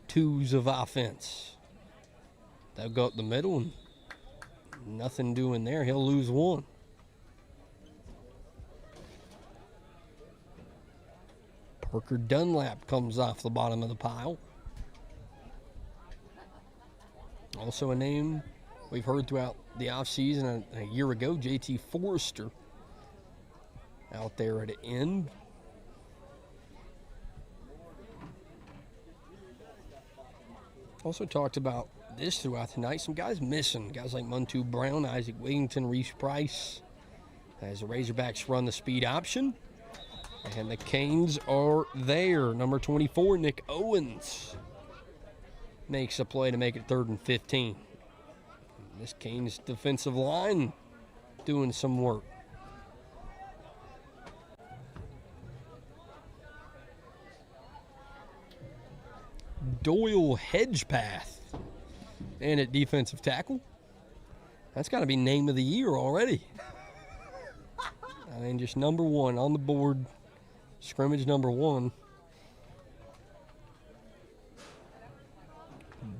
twos of offense. They'll go up the middle and nothing doing there. He'll lose one. Parker Dunlap comes off the bottom of the pile. Also a name we've heard throughout the offseason a year ago, JT Forrester out there at the end. Also talked about this throughout the night. Some guys missing. Guys like Muntu Brown, Isaac Wigington, Reese Price. As the Razorbacks run the speed option. And the Canes are there. Number 24, Nick Owens, makes a play to make it 3rd and 15. This Canes defensive line doing some work. Doyle Hedgepath and at defensive tackle. That's got to be name of the year already. I mean, just number one on the board. Scrimmage number 1.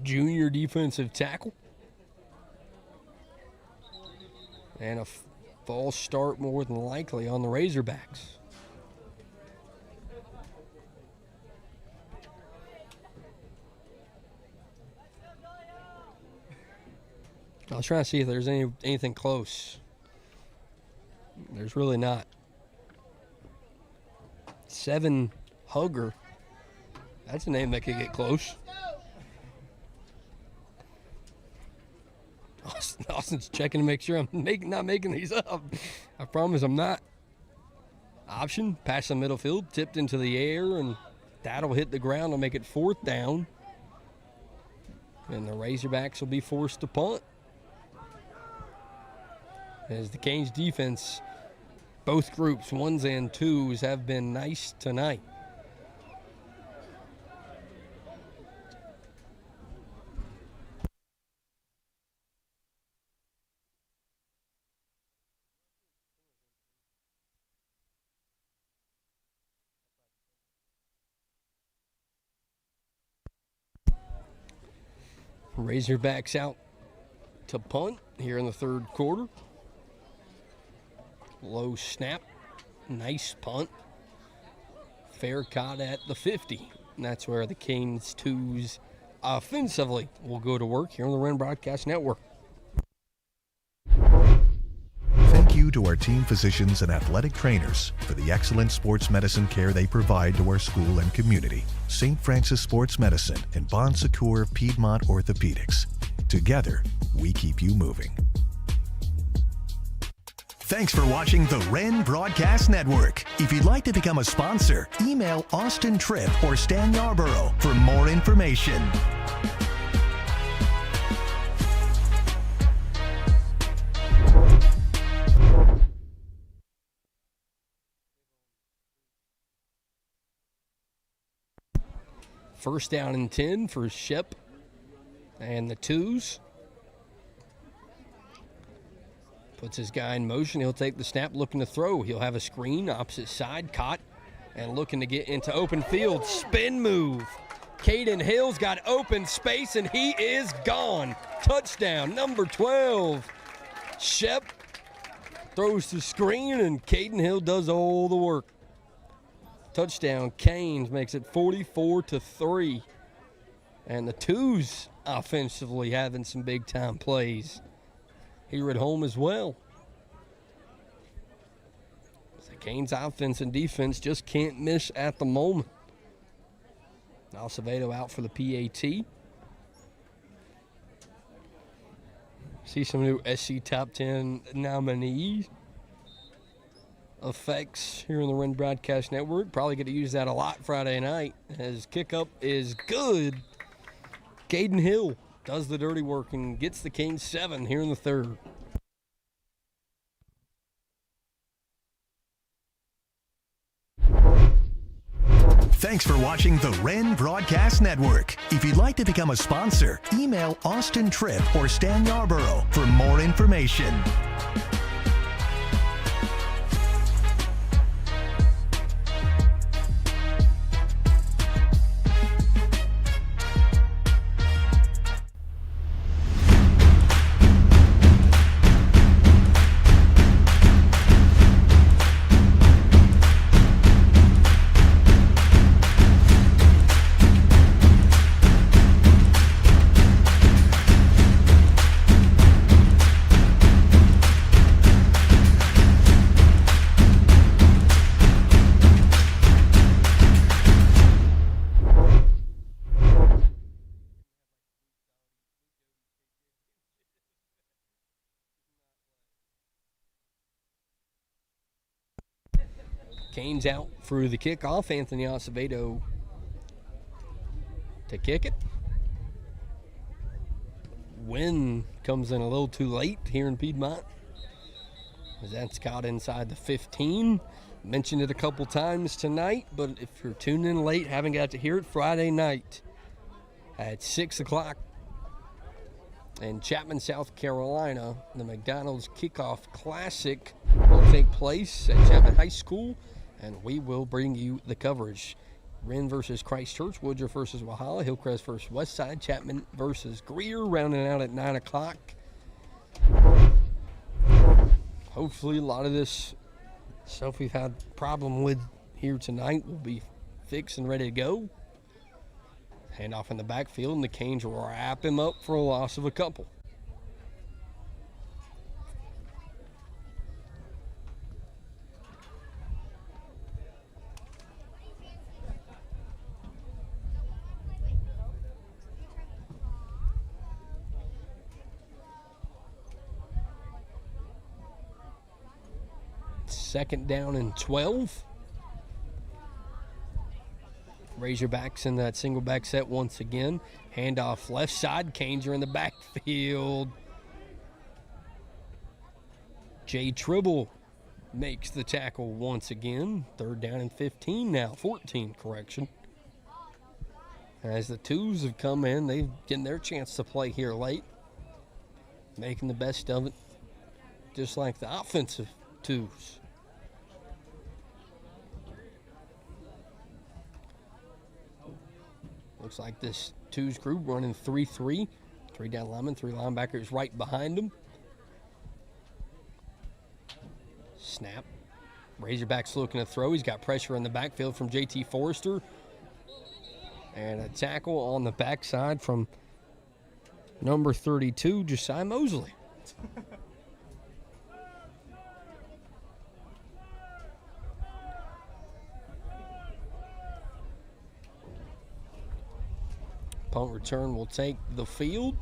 Junior defensive tackle. And a false start more than likely on the Razorbacks. I was trying to see if there's anything close. There's really not. 7 Hugger. That's a name that could get close. Austin's checking to make sure I'm not making these up. I promise I'm not. Option, pass the middle field, tipped into the air, and that'll hit the ground. Will make it 4th down. And the Razorbacks will be forced to punt. As the Canes defense, both groups, 1s and 2s, have been nice tonight. Razorbacks out to punt here in the 3rd quarter. Low snap, nice punt. Fair caught at the 50. And that's where the Canes 2s offensively will go to work here on the Wren Broadcast Network. Thank you to our team physicians and athletic trainers for the excellent sports medicine care they provide to our school and community. St. Francis Sports Medicine and Bon Secours Piedmont Orthopedics. Together, we keep you moving. Thanks for watching the Wren Broadcast Network. If you'd like to become a sponsor, email Austin Tripp or Stan Yarborough for more information. First down and 10 for Shep and the 2s. Puts his guy in motion. He'll take the snap, looking to throw. He'll have a screen, opposite side, caught, and looking to get into open field. Spin move. Caden Hill's got open space, and he is gone. Touchdown, number 12. Shep throws the screen, and Caden Hill does all the work. Touchdown, Canes makes it 44-3. And the 2s offensively having some big-time plays here at home as well. The Canes offense and defense just can't miss at the moment. Acevedo out for the PAT. See some new SC Top 10 nominees. Effects here on the Wren Broadcast Network. Probably get to use that a lot Friday night as kickup is good. Caden Hill does the dirty work and gets the Canes 7 here in the third. Thanks for watching the Wren Broadcast Network. If you'd like to become a sponsor, email Austin Tripp or Stan Yarborough for more information. Canes out for the kickoff. Anthony Acevedo to kick it. Win comes in a little too late here in Piedmont, as that's caught inside the 15. Mentioned it a couple times tonight, but if you're tuned in late, haven't got to hear it, Friday night at 6 o'clock in Chapman, South Carolina, the McDonald's Kickoff Classic will take place at Chapman High School, and we will bring you the coverage. Wren versus Christchurch, Woodruff versus Walhalla, Hillcrest versus Westside, Chapman versus Greer, rounding out at 9 o'clock. Hopefully a lot of this stuff we've had problem with here tonight will be fixed and ready to go. Handoff in the backfield, and the Canes will wrap him up for a loss of a couple. Second down and 12. Razorbacks in that single back set once again. Handoff left side. Canes are in the backfield. Jay Tribble makes the tackle once again. Third down and 15 now. 14, correction. As the twos have come in, they've getting their chance to play here late. Making the best of it, just like the offensive twos. Looks like this twos group running 3-3. 3 down linemen, 3 linebackers right behind them. Snap. Razorbacks looking to throw. He's got pressure in the backfield from JT Forrester. And a tackle on the backside from number 32, Josiah Mosley. Punt return will take the field.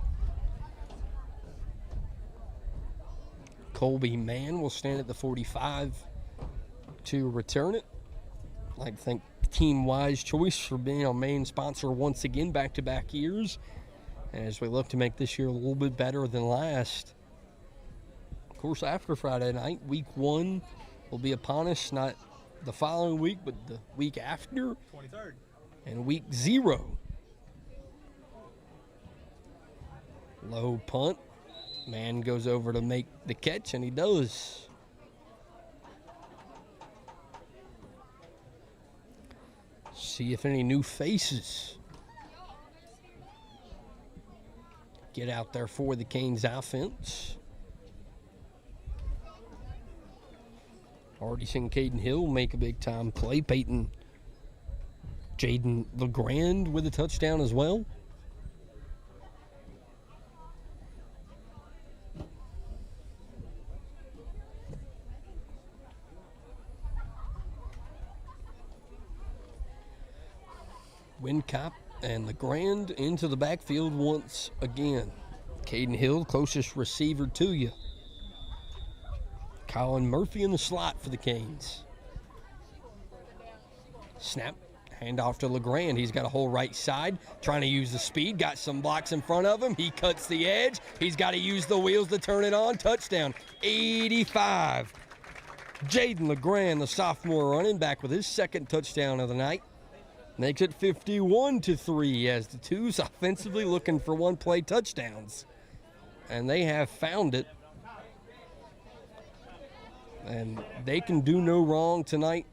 Colby Mann will stand at the 45 to return it. I'd like to thank Team-Wise Choice for being our main sponsor once again, back-to-back years, as we look to make this year a little bit better than last. Of course, after Friday night, week 1 will be upon us, not the following week, but the week after. 23rd. And week 0. Low punt. Man goes over to make the catch, and he does. See if any new faces get out there for the Canes offense. Already seen Caden Hill make a big-time play. Peyton Jaden LeGrand with a touchdown as well. Wincop and LeGrand into the backfield once again. Caden Hill, closest receiver to you. Colin Murphy in the slot for the Canes. Snap, handoff to LeGrand. He's got a whole right side, trying to use the speed. Got some blocks in front of him. He cuts the edge. He's got to use the wheels to turn it on. Touchdown, 85. Jaden LeGrand, the sophomore running back, with his second touchdown of the night. Makes it 51-3 as the Twos offensively looking for one-play touchdowns. And they have found it. And they can do no wrong tonight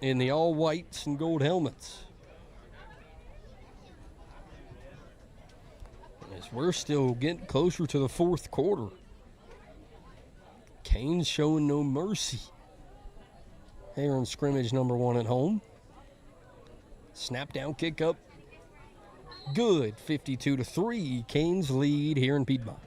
in the all-whites and gold helmets. As we're still getting closer to the fourth quarter. Canes showing no mercy here in scrimmage number 1 at home. Snap down, kick up. Good, 52-3. Canes lead here in Piedmont.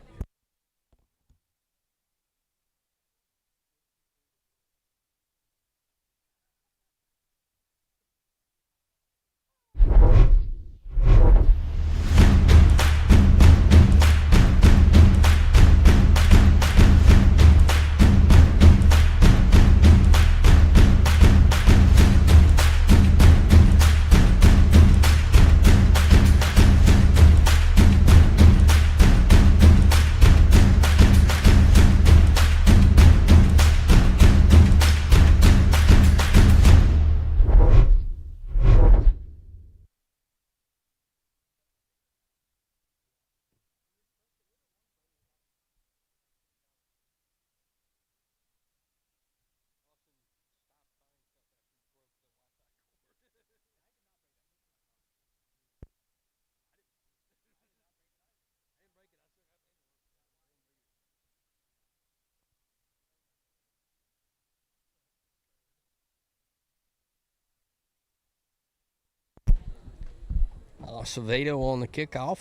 Acevedo on the kickoff.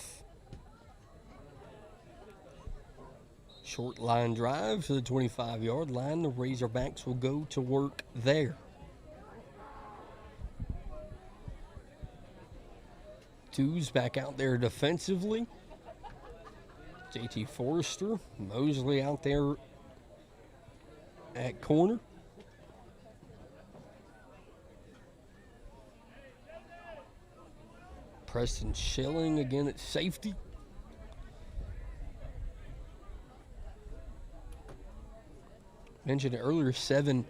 Short line drive to the 25-yard line. The Razorbacks will go to work there. Twos back out there defensively. JT Forrester, Mosley out there at corner. Preston Schilling again at safety. Mentioned it earlier, 7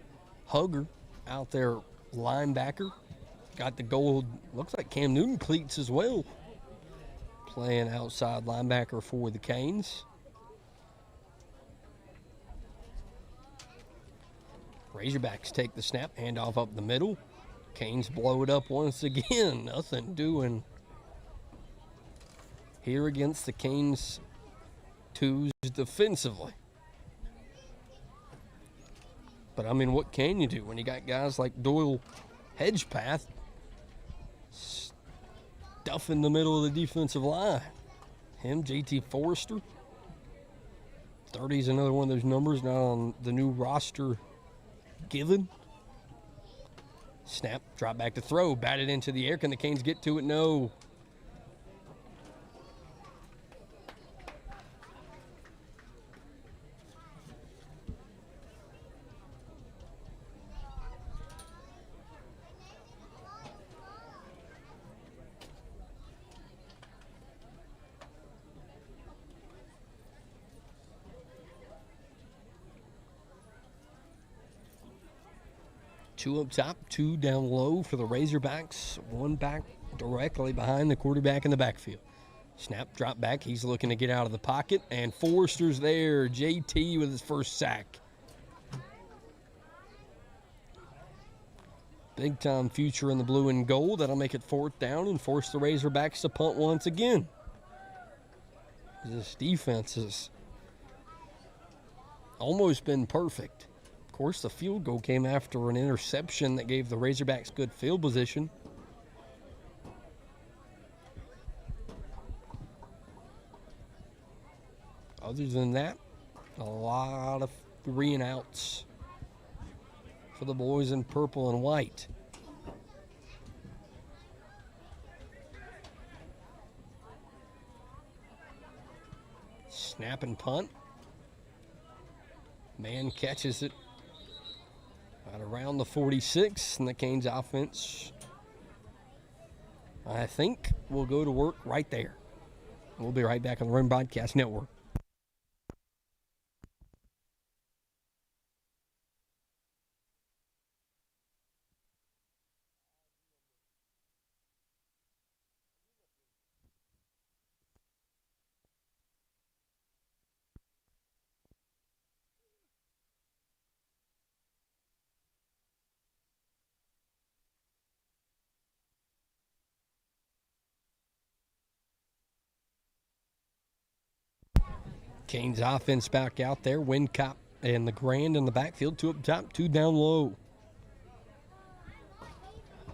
Hugger out there, linebacker. Got the gold, looks like Cam Newton cleats as well. Playing outside linebacker for the Canes. Razorbacks take the snap, handoff up the middle. Canes blow it up once again. Nothing doing here against the Canes Twos defensively. But, I mean, what can you do when you got guys like Doyle Hedgepath stuffing the middle of the defensive line? Him, JT Forrester. 30 is another one of those numbers not on the new roster given. Snap, drop back to throw, batted into the air. Can the Canes get to it? No. Two up top, 2 down low for the Razorbacks. 1 back directly behind the quarterback in the backfield. Snap, drop back. He's looking to get out of the pocket, and Forrester's there. JT with his first sack. Big-time future in the blue and gold. That'll make it 4th down and force the Razorbacks to punt once again. This defense has almost been perfect. Of course, the field goal came after an interception that gave the Razorbacks good field position. Other than that, a lot of 3 and outs for the boys in purple and white. Snap and punt. Man catches it at around the 46, and the Canes offense, I think, will go to work right there. We'll be right back on the Wren Broadcast Network. Canes offense back out there. Wincott and the Grand in the backfield. 2 up top, 2 down low.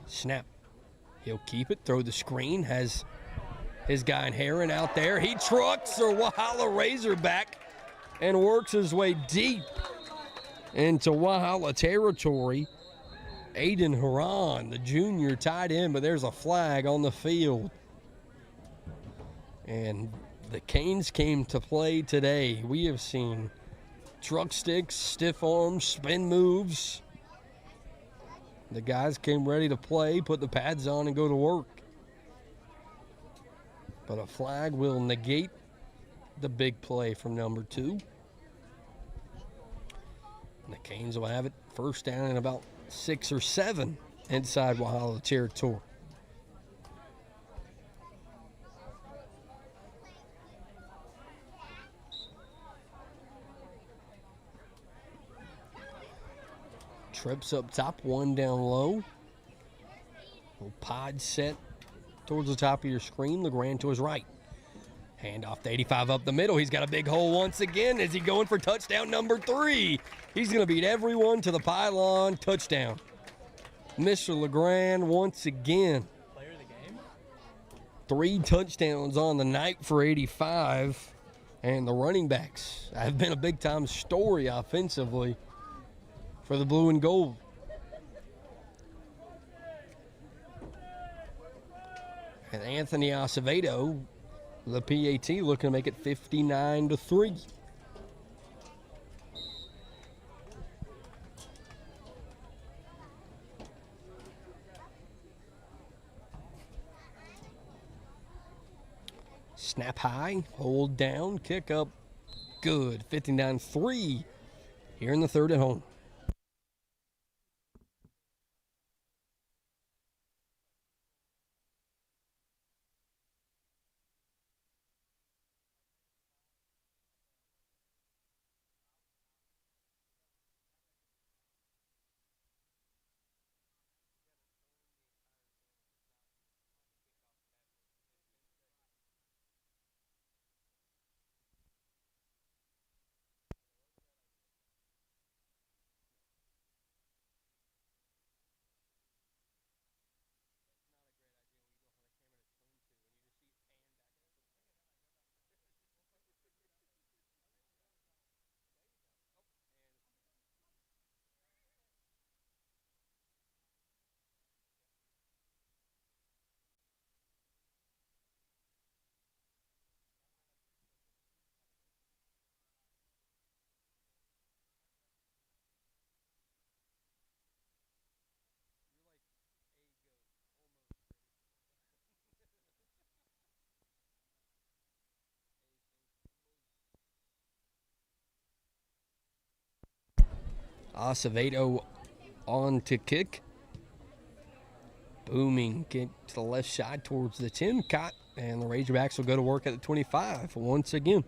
Snap. He'll keep it, throw the screen. Has his guy in Heron out there. He trucks a Walhalla Razorback and works his way deep into Walhalla territory. Aiden Haran, the junior, tied in, but there's a flag on the field. And the Canes came to play today. We have seen truck sticks, stiff arms, spin moves. The guys came ready to play, put the pads on, and go to work. But a flag will negate the big play from number 2. And the Canes will have it first down in about 6 or 7 inside Walhalla territory. Tripp's up top, 1 down low. Little pod set towards the top of your screen. LeGrand to his right. Hand off to 85 up the middle. He's got a big hole once again. Is he going for touchdown number 3? He's going to beat everyone to the pylon. Touchdown. Mr. LeGrand once again. Player of the game? 3 touchdowns on the night for 85. And the running backs have been a big-time story offensively for the blue and gold. And Anthony Acevedo, the PAT, looking to make it 59-3. Snap high, hold down, kick up, good. 59-3 here in the third at home. Acevedo on to kick. Booming kick to the left side towards the 10. Caught, and the Razorbacks will go to work at the 25 once again.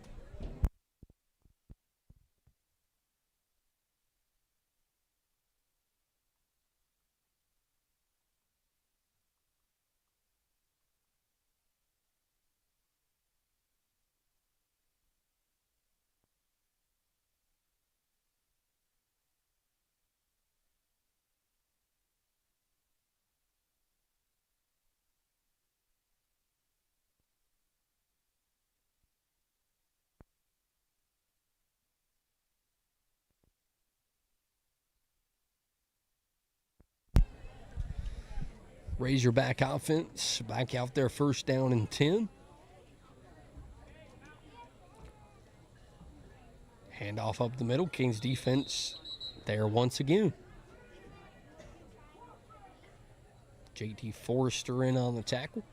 Razorback offense back out there, first down and 10. Handoff up the middle. Kings defense there once again. JT Forrester in on the tackle.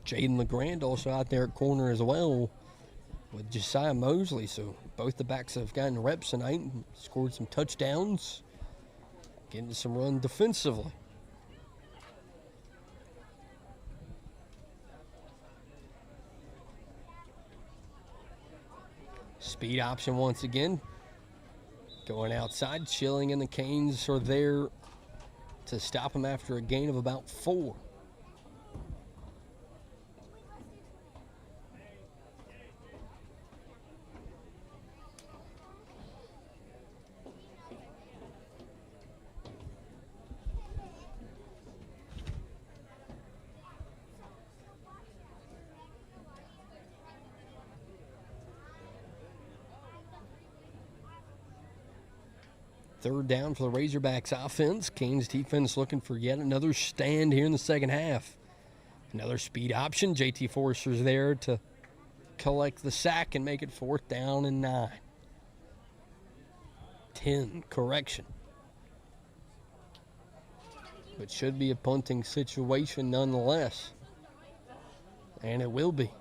Jaden LeGrand also out there at corner as well with Josiah Mosley. So both the backs have gotten reps tonight and scored some touchdowns, getting some run defensively. Speed option once again. Going outside. Schilling and the Canes are there to stop him after a gain of about 4. Third down for the Razorbacks offense. Canes defense looking for yet another stand here in the second half. Another speed option. JT Forrester's there to collect the sack and make it 4th down and 9. 10, correction. But should be a punting situation nonetheless. And it will be.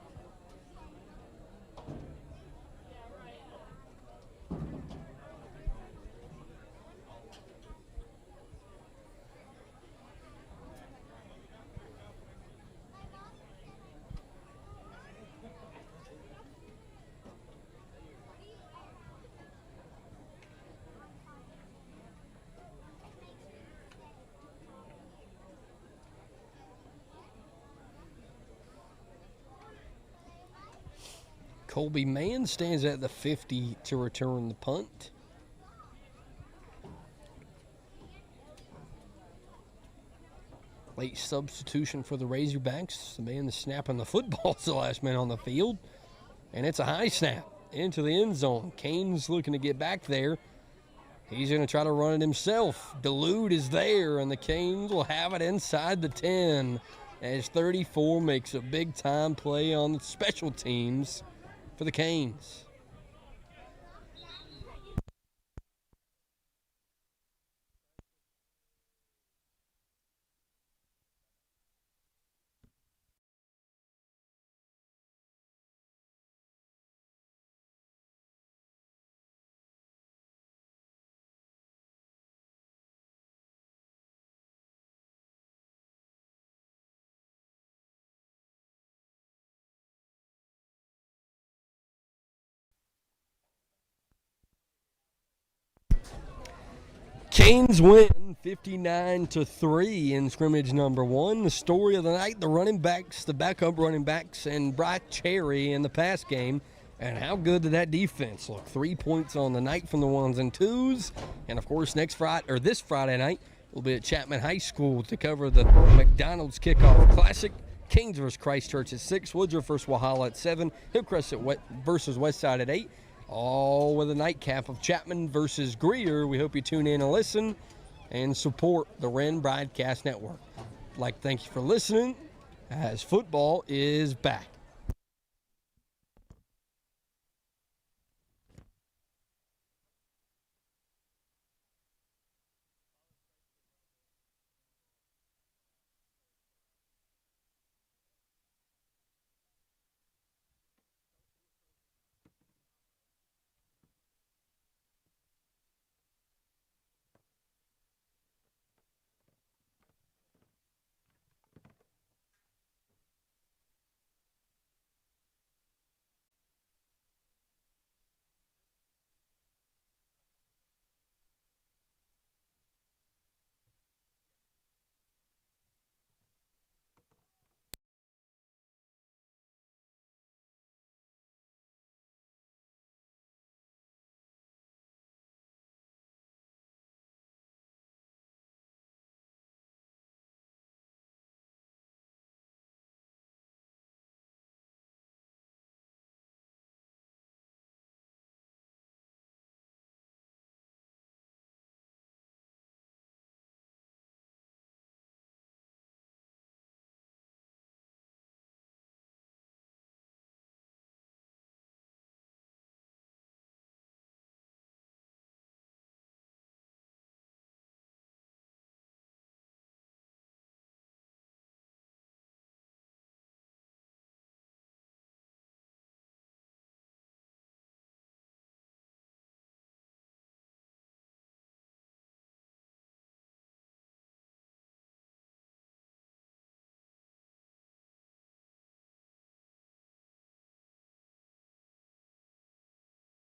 Colby Mann stands at the 50 to return the punt. Late substitution for the Razorbacks. The man that's snapping the football is the last man on the field. And it's a high snap into the end zone. Canes looking to get back there. He's going to try to run it himself. Delude is there, and the Canes will have it inside the 10 as 34 makes a big-time play on the special teams for the Canes. Canes win 59-3 in scrimmage number 1. The story of the night, the running backs, the backup running backs, and Bryce Cherry in the pass game. And how good did that defense look? 3 points on the night from the 1s and 2s. And, of course, this Friday night, we'll be at Chapman High School to cover the McDonald's Kickoff Classic. Kings versus Christchurch at 6, Woodruff versus Walhalla at 7, Hillcrest versus Westside at 8. All with a nightcap of Chapman versus Greer. We hope you tune in and listen and support the Wren Broadcast Network. I'd like to thank you for listening as football is back.